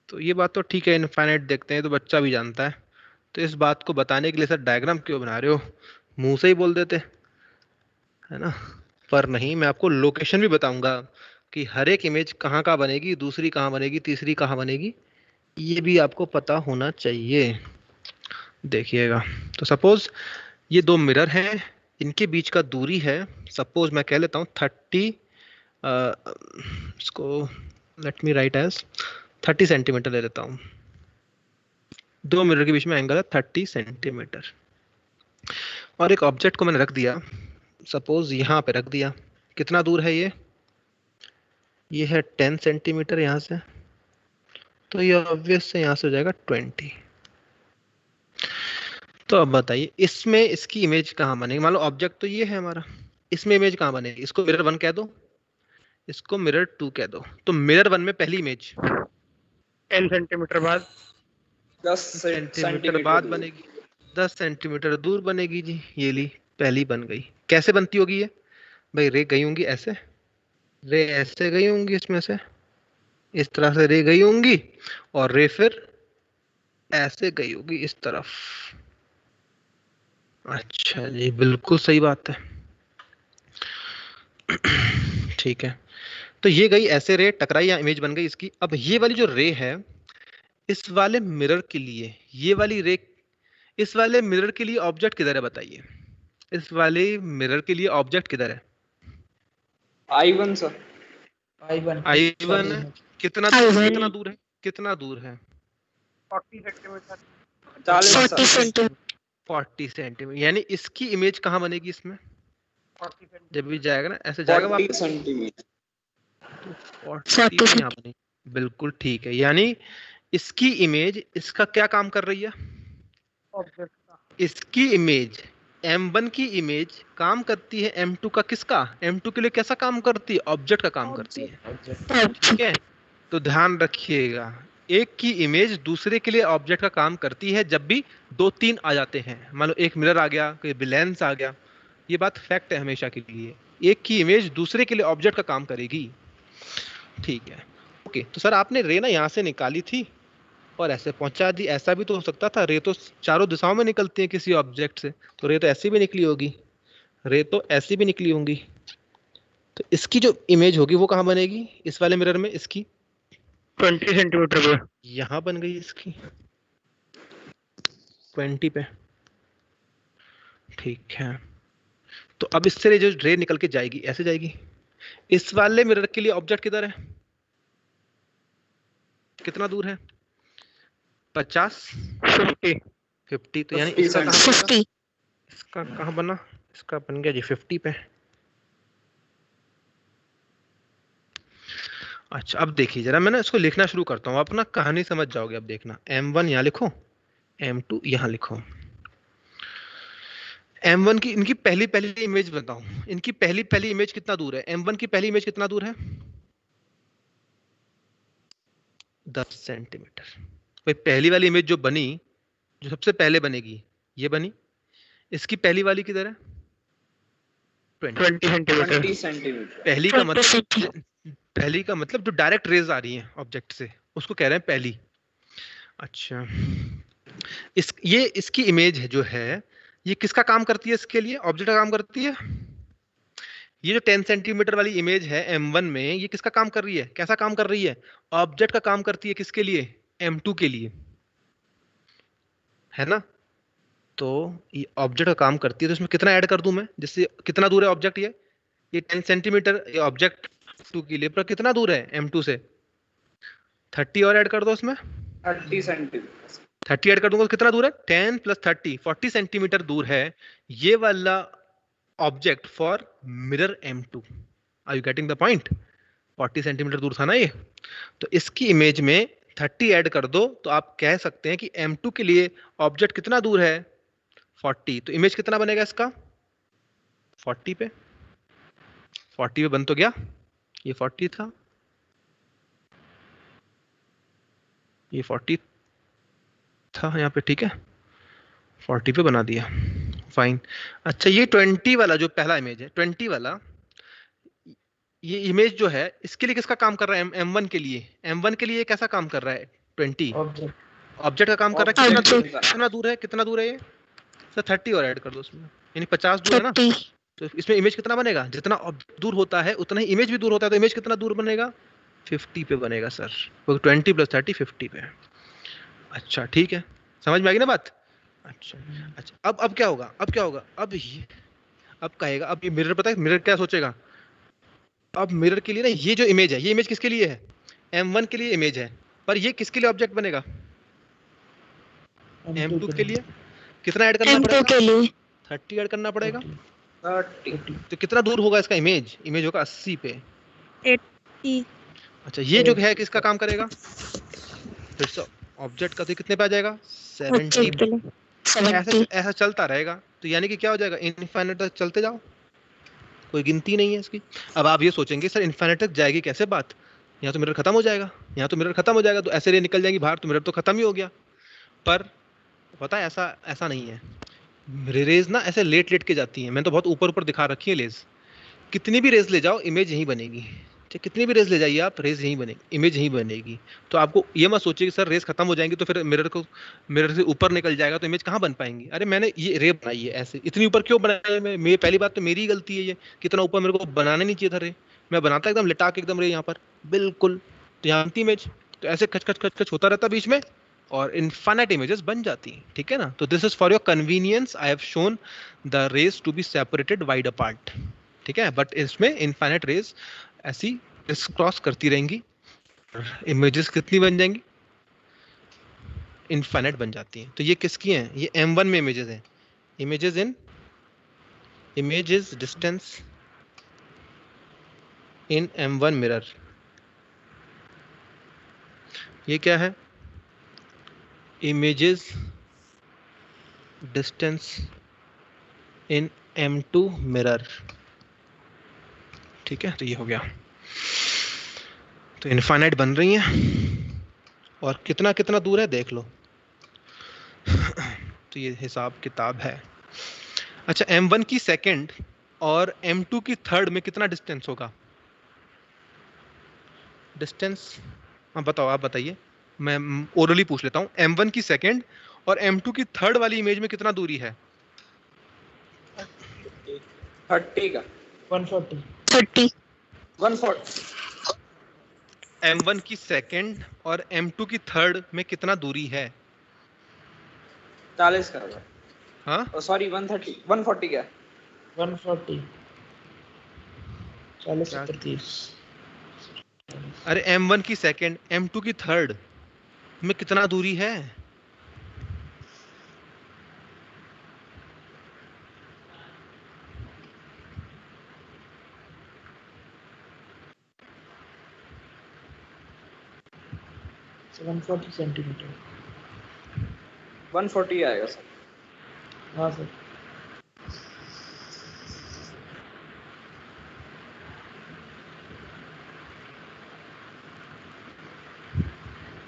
तो ये बात तो ठीक है, इनफाइनाइट देखते हैं तो बच्चा भी जानता है, तो इस बात को बताने के लिए सर डायग्राम क्यों बना रहे हो? मुंह से ही बोल देते, है ना? पर नहीं, मैं आपको लोकेशन भी बताऊंगा कि हर एक इमेज कहाँ कहाँ बनेगी, दूसरी कहाँ बनेगी, तीसरी कहाँ बनेगी, ये भी आपको पता होना चाहिए। देखिएगा, तो सपोज ये दो मिरर हैं, इनके बीच का दूरी है, सपोज मैं कह लेता हूँ 30, इसको let me write as 30 centimetre ले लेता हूँ। दो मिरर के बीच में एंगल है 30 सेंटीमीटर, और एक ऑब्जेक्ट को मैंने रख दिया, सपोज यहाँ पे रख दिया। कितना दूर है ये है 10 सेंटीमीटर यहाँ से, तो ये ऑब्वियस से यहाँ से हो जाएगा 20। तो अब बताइए इसमें इसकी इमेज कहाँ बनेगी? मान लो ऑब्जेक्ट तो ये है हमारा, इसमें इमेज कहाँ बनेगी? इसको मिरर 1 कह दो, इसको मिरर 2 कह दो, तो मिरर 1 में पहली इमेज 10 सेंटीमीटर बाद 10 सेंटीमीटर बाद बनेगी, 10 सेंटीमीटर दूर बनेगी जी। ये ली, पहली बन गई। कैसे बनती होगी ये? भाई रे गई होंगी ऐसे, रे ऐसे गई होंगी इसमें से, इस तरह से रे गई होंगी, और रे फिर ऐसे गई होगी इस तरफ। अच्छा जी, बिल्कुल सही बात है। ठीक है, तो ये गई ऐसे, रे टकराई, या इमेज बन गई इसकी। अब ये वाली जो रे है, इस वाले मिरर के लिए ये वाली रे, इस वाले मिरर के लिए ऑब्जेक्ट किधर है बताइए? इस वाले मिरर के लिए ऑब्जेक्ट किधर है? I1 sir. I1 I1 कितना दूर है? कितना दूर है? 40 सेंटीमीटर। 40 सेंटीमीटर। 40 सेंटीमीटर। यानी इसकी इमेज कहाँ बनेगी इसमें? 40 सेंटीमीटर। जब भी जाएगा ना ऐसे जाएगा 40 वापस, सेंटीमीटर। तो 40 यहाँ बनेगी। बिल्कुल ठीक है, यानी इसकी इमेज इसका क्या काम कर रही है? ऑब्जेक्ट का। इसकी इमेज M1 की इमेज काम करती है M2 का। किसका? M2 के लिए कैसा काम करती है? ऑब्जेक्ट का काम करती है। ठीक है, तो ध्यान रखिएगा, एक की इमेज दूसरे के लिए ऑब्जेक्ट का काम करती है जब भी 2-3 आ जाते हैं। मान लो एक मिरर आ गया, कोई लेंस आ गया, ये बात फैक्ट है हमेशा के लिए, एक की इमेज दूसरे के लिए ऑब्जेक्ट का काम करेगी। ठीक है, ओके। तो सर आपने रे ना यहाँ से निकाली थी और ऐसे पहुंचा दी, ऐसा भी तो हो सकता था। रे तो चारों दिशाओं में निकलती है किसी ऑब्जेक्ट से, तो रे तो ऐसी भी निकली होगी, रे तो ऐसी भी निकली होंगी। तो इसकी जो इमेज होगी वो कहाँ बनेगी? इस वाले मिरर में इसकी 20 सेंटीमीटर पे। यहाँ बन गई इसकी 20 पे। ठीक है, तो अब इससे जो रे निकल के जाएगी ऐसे जाएगी। इस वाले मिरर के लिए ऑब्जेक्ट किधर है? कितना दूर है? 50 50। तो यानी इसका कहाँ बनेगा? इसका कहाँ बना? इसका बन गया जी 50 पे। अच्छा, अब देखिए जरा, मैं ना इसको लिखना शुरू करता हूँ, अपना कहानी समझ जाओगे। अब देखना, M1 यहाँ लिखो, M2 यहाँ लिखो। M1 की इनकी पहली इमेज बताओ, इनकी पहली इमेज कितना दूर है? M1 की पहली इमेज कितना दूर है? 10 सेंटीमीटर। भाई पहली वाली इमेज जो बनी, जो सबसे पहले बनेगी, ये बनी। इसकी पहली वाली किधर है? 20 सेंटीमीटर। 20 सेंटीमीटर। पहली का मतलब जो डायरेक्ट रेज आ रही है ऑब्जेक्ट से, उसको कह रहे हैं पहली। अच्छा, इसकी इमेज है जो है, ये किसका काम करती है? इसके लिए ऑब्जेक्ट का काम करती है। ये जो 10 सेंटीमीटर वाली इमेज है M1 में, ये किसका काम कर रही है? कैसा काम कर रही है? ऑब्जेक्ट का काम करती है। किसके लिए? M2 के लिए, है ना? तो ये ऑब्जेक्ट का काम करती है, तो इसमें कितना ऐड कर दूं मैं? जिससे कितना दूर है ऑब्जेक्ट? ये 10 सेंटीमीटर ये ऑब्जेक्ट 2 के लिए, पर कितना दूर है M2 से? 30 और ऐड कर दो उसमें, 30 सेंटीमीटर। 30 ऐड कर दूंगा तो कितना दूर है? 10 + 30 40 सेंटीमीटर दूर है ये वाला object for mirror M2। Are you getting the point? 40 centimetre दूर था ना ये, तो इसकी इमेज में 30 ऐड कर दो, तो आप कह सकते हैं कि M2 के लिए ऑब्जेक्ट कितना दूर है? 40। तो इमेज कितना बनेगा इसका? 40 पे, 40 पे बन तो गया, ये 40 था, ये 40 था यहाँ पे, ठीक है, 40 पे बना दिया, फाइन। अच्छा ये 20 वाला जो पहला इमेज है, 20 वाला, ये इमेज जो है इसके लिए किसका काम कर रहा है? M1 के लिए, M1 के लिए ये कैसा काम कर रहा है? 20 ऑब्जेक्ट का काम कर रहा है। कितना दूर है, कितना दूर है ये सर? 30 और ऐड कर दो उसमें, यानी 50 दूर है ना। तो इसमें इमेज कितना बनेगा? जितना दूर होता है उतना ही इमेज भी दूर होता है, तो इमेज कितना दूर बनेगा? 50 पे बनेगा सर, 20 + 30 50 पे। अच्छा ठीक है, समझ में आ गई ना बात? अच्छा अच्छा, अब क्या होगा? अब क्या होगा? अब कहेगा, अब ये मिरर, पता है मिरर क्या सोचेगा? अब मिरर के लिए ना ये जो इमेज है, ये इमेज किसके लिए है? M1 के लिए इमेज है, पर ये किसके लिए ऑब्जेक्ट बनेगा? M2 के लिए। कितना ऐड करना पड़ेगा? के लिए 30 ऐड करना पड़ेगा। 30। तो कितना दूर होगा इसका इमेज? इमेज होगा 80 पे। 80। अच्छा ये जो है किसका काम करेगा? फिर से ऑब्जेक्ट का, तो कितने पे आ जाएगा? 70 पे। ऐसा चलता रहेगा, तो यानी कि क्या हो जाएगा? इनफाइनाइट तक चलते जाओ, कोई गिनती नहीं है इसकी। अब आप ये सोचेंगे सर इनफाइनाइट तक जाएगी कैसे बात? यहाँ तो मिरर खत्म हो जाएगा, यहाँ तो मिरर खत्म हो जाएगा, तो ऐसे रे निकल जाएंगी बाहर, तो मिरर तो खत्म ही हो गया। पर पता है ऐसा नहीं है, रेज ना ऐसे लेट के जाती हैं। मैंने तो बहुत ऊपर दिखा रखी है लेज, कितनी भी रेज ले जाओ इमेज यहीं बनेगी। कितनी भी रेज ले जाइए आप, रेज यहीं बनेगी, इमेज यहीं बनेगी। तो आपको ये मत सोचिए कि सर रेज खत्म हो जाएंगी तो फिर मिरर से ऊपर निकल जाएगा तो इमेज कहाँ बन पाएंगी। अरे मैंने ये रे बनाई है ऐसे, इतनी ऊपर क्यों बनाई है? मैं पहली बात तो मेरी गलती है, ये कितना ऊपर मेरे को बनाना नहीं चाहिए था रे। मैं बनाता एकदम लिटा के एकदम रे यहाँ पर बिल्कुल, तो यहाँ बनती इमेज, तो ऐसे खच होता रहता बीच में और इनफाइनाइट इमेजेस बन जाती हैं, ठीक है ना। तो this is for your convenience, I have shown the rays to be separated wide apart, ठीक है। बट इसमें इनफाइनाइट रेज ऐसी क्रॉस करती रहेंगी, इमेजेस कितनी बन जाएंगी? इनफाइनाइट बन जाती हैं। तो ये किसकी हैं? ये M1 में इमेजेस हैं। Images in images distance in M1 mirror. ये क्या है? Images distance in M2 mirror, ठीक है। तो ये हो गया, तो इनफाइनाइट बन रही हैं और कितना कितना दूर है देख लो। तो ये हिसाब किताब है। अच्छा M1 की सेकंड और M2 की थर्ड में कितना डिस्टेंस होगा? डिस्टेंस हाँ बताओ, आप बताइए, मैं ओरली पूछ लेता हूँ। M1 की सेकंड और M2 की थर्ड वाली इमेज में कितना दूरी है? 30 का 30 140। M1 की सेकंड और M2 की थर्ड में कितना दूरी है? 40 का होगा। हाँ सॉरी 130 140 क्या? 140 40 70 30। अरे M1 की सेकंड M2 की थर्ड में कितना दूरी है? So 140 centimetre. 140 आएगा सर। हाँ सर।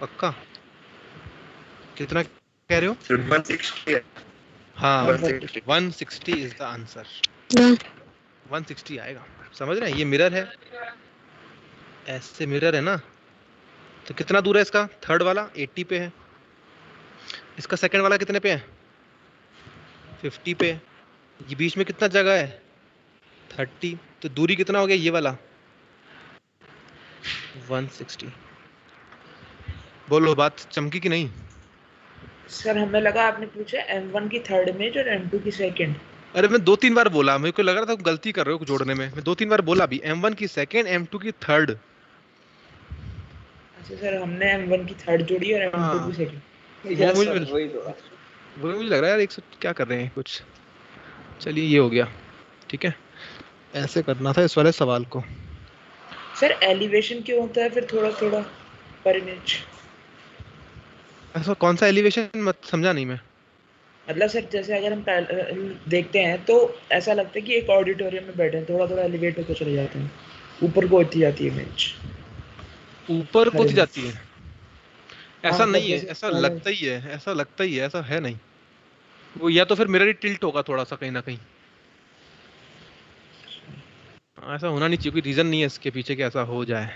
पक्का? कितना कह रहे हो? 160 है। हाँ 160 160 इज द आंसर। 160 आएगा, समझ रहे हैं? ये मिरर है, ऐसे मिरर है ना, तो कितना दूर है इसका? थर्ड वाला 80 पे है, इसका सेकंड वाला कितने पे है? 50 पे। ये बीच में कितना जगह है? 30। तो दूरी कितना हो गया ये वाला? 160। बोलो, बात चमकी कि नहीं? सर हमें लगा आपने पूछा M1 की थर्ड इमेज और M2 की सेकंड। अरे मैं 2-3 बार बोला, मेरे को लग रहा था गलती कर रहे हो जोड़ने में। मैं 2-3 बार बोला भी, M1 की सेकंड M2 की थर्ड। अच्छा सर, हमने M1 की थर्ड जोड़ी और M2 की सेकंड। यस मुझे- सर वही तो। वो मुझे लग रहा है यार, एक क्या कर रहे हैं कुछ। चलिए ये हो गया, ठीक है। ऐसे करना था इस वाले सवाल को। सर एलिवेशन क्यों होता है फिर थोड़ा थोड़ा पर इमेज? ऐसा कौन सा एलिवेशन? मत समझा नहीं मैं। मतलब सर जैसे अगर हम देखते हैं तो ऐसा लगता है कि एक ऑडिटोरियम में बैठे हैं, थोड़ा थोड़ा एलिवेट होकर चले जाते हैं, ऊपर को होती जाती है इमेज। ऊपर को हरे होती में जाती है, हाँ ऐसा मतलब नहीं है, जैसे ऐसा पहले लगता ही है, ऐसा लगता ही है, ऐसा है नहीं। वो या तो फिर मिरर ही टिल्ट होगा थोड़ा सा कहीं ना कहीं, ऐसा होना नहीं चाहिए, कोई रीजन नहीं है इसके पीछे कि ऐसा हो जाए।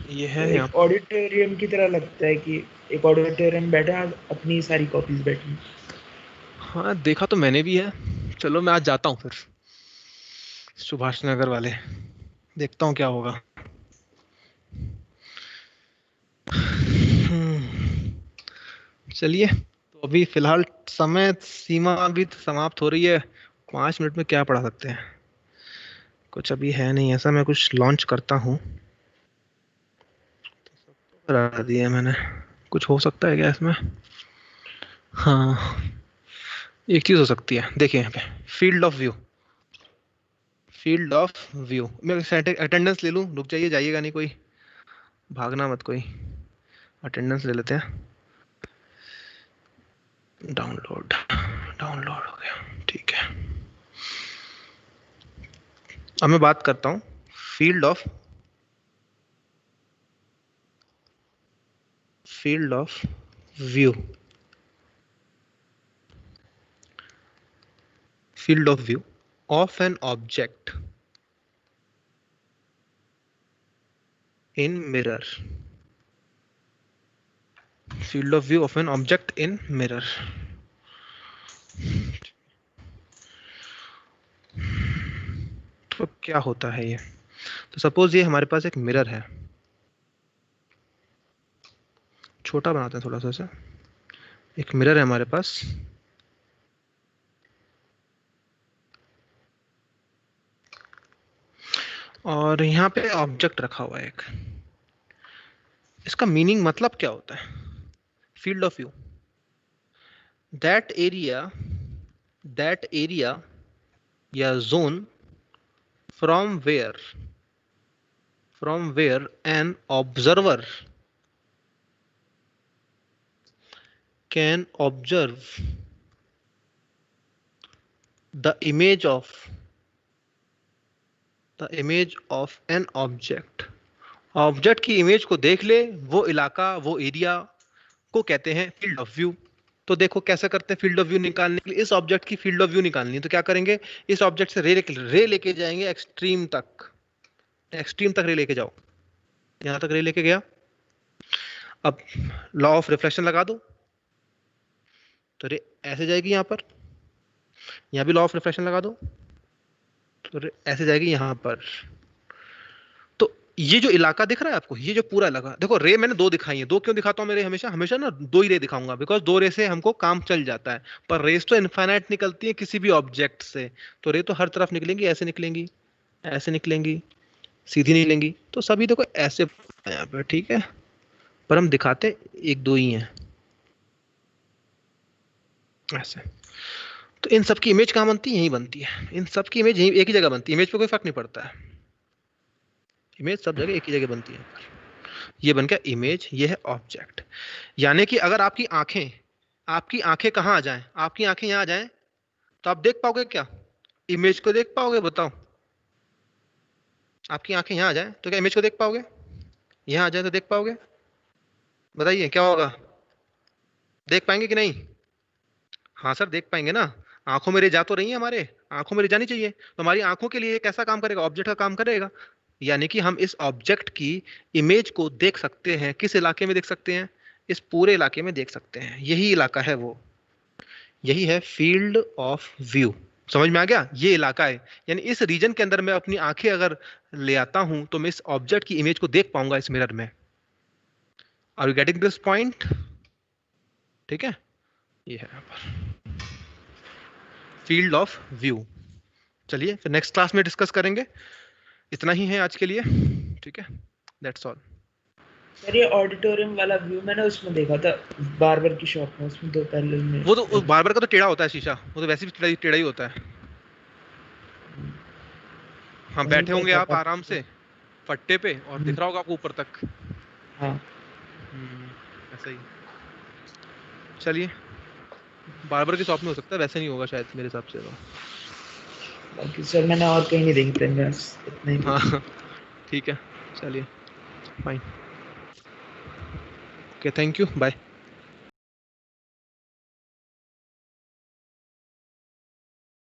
ये तो है यहाँ एक पर। ऑडिटोरियम की तरह लगता है कि एक ऑडिटोरियम में बैठे हैं, अपनी सारी कॉपीज बैठी हैं। हाँ देखा तो मैंने भी है। चलो मैं आज जाता हूँ फिर सुभाष नगर वाले, देखता हूँ क्या होगा। चलिए, तो अभी फिलहाल समय सीमा अभी तो समाप्त हो रही है, 5 मिनट में क्या पढ़ा सकते हैं, कुछ अभी है नहीं ऐसा। मैं कुछ लॉन्च करता हूँ, करा दिया मैंने, कुछ हो सकता है क्या इसमें? हाँ, एक चीज हो सकती है, देखिए यहाँ पे field of view, field of view. मैं अटेंडेंस ले लूँ, रुक जाइए, जाइएगा नहीं कोई, भागना मत कोई, अटेंडेंस ले लेते हैं। डाउनलोड, डाउनलोड हो गया, ठीक है। अब मैं बात करता हूँ field of, field of view, field of view of an object in mirror, field of view of an object in mirror। तो क्या होता है ये? तो सपोज ये हमारे पास एक मिरर है, छोटा बनाते हैं थोड़ा सा इसे, एक मिरर है हमारे पास, और यहाँ पे ऑब्जेक्ट रखा हुआ है एक। इसका मीनिंग मतलब क्या होता है? Field of view, that area, that area या zone from where, from where an observer can observe the image of, the image of an object, object की इमेज को देख ले, वो इलाका, वो एरिया को कहते हैं फील्ड ऑफ व्यू। तो देखो कैसे करते हैं फील्ड ऑफ व्यू निकालने के लिए, इस ऑब्जेक्ट की फील्ड ऑफ व्यू निकालनी है तो क्या करेंगे, इस ऑब्जेक्ट से रे लेके जाएंगे एक्सट्रीम तक, एक्सट्रीम तक रे लेके जाओ, यहां तक रे लेके गया। अब लॉ ऑफ रिफ्लेक्शन लगा दो, तो रे ऐसे जाएगी यहां पर, यहां भी लॉ ऑफ रिफ्लेक्शन लगा दो, तो रे ऐसे जाएगी यहां पर। तो ये जो इलाका दिख रहा है आपको, ये जो पूरा इलाका, देखो रे मैंने दो दिखाई है, दो क्यों दिखाता हूँ मैं रे, हमेशा हमेशा ना दो ही रे दिखाऊंगा, बिकॉज दो रे से हमको काम चल जाता है। पर रेस तो इनफाइनाइट निकलती है किसी भी ऑब्जेक्ट से, तो रे तो हर तरफ निकलेंगी, ऐसे निकलेंगी, ऐसे निकलेंगी, सीधी निकलेंगी, तो सभी देखो ऐसे यहाँ पे, ठीक है। पर हम दिखाते एक दो ही हैं ऐसे। तो इन सब की इमेज कहाँ बनती है? यहीं बनती है, इन सब की इमेज यहीं एक ही जगह बनती है, इमेज पे कोई फर्क नहीं पड़ता है, इमेज सब जगह एक ही जगह बनती है। ये बन गया इमेज, ये है ऑब्जेक्ट। यानी कि अगर आपकी आंखें, आपकी आंखें कहाँ आ जाएं, आपकी आंखें यहाँ आ जाएं, तो आप देख पाओगे क्या? इमेज को देख पाओगे? बताओ, आपकी आंखें यहाँ आ जाएं तो क्या इमेज को देख पाओगे? यहाँ आ जाए तो देख पाओगे? बताइए क्या होगा, देख पाएंगे कि नहीं? हाँ सर देख पाएंगे ना, आंखों में रे जा तो रही है, हमारे आंखों में रे जानी चाहिए, तो हमारी आंखों के लिए कैसा काम करेगा? ऑब्जेक्ट का काम करेगा। यानी कि हम इस ऑब्जेक्ट की इमेज को देख सकते हैं, किस इलाके में देख सकते हैं? इस पूरे इलाके में देख सकते हैं, यही इलाका है वो, यही है फील्ड ऑफ व्यू। समझ में आ गया? ये इलाका है, यानी इस रीजन के अंदर मैं अपनी आंखें अगर ले आता हूं तो मैं इस ऑब्जेक्ट की इमेज को देख पाऊंगा इस मिरर में। Are you getting this point? ठीक है, ये है यहाँ पर फील्ड ऑफ व्यू। चलिए फिर नेक्स्ट क्लास में डिस्कस करेंगे, इतना ही है आज के लिए, ठीक है, दैट्स ऑल। सर ये ऑडिटोरियम वाला व्यू मैंने उसमें देखा था, बार्बर की शॉप में, उसमें दो पैरेलल में। वो तो बार्बर का तो टेढ़ा होता है शीशा, वो तो वैसे भी टेढ़ा टेढ़ा ही होता है। हाँ वहीं बैठे पे होंगे था आप आराम से फट्टे पे और दिख रहा होगा आपको ऊपर तक। हाँ ऐसा ही। चलिए, बार्बर की शॉप में हो सकता है, वैसे नहीं होगा शायद मेरे हिसाब से तो। बाकी सर मैंने और कहीं नहीं देखी थे, बस इतना ही। हाँ ठीक है, चलिए fine, okay, thank you, bye.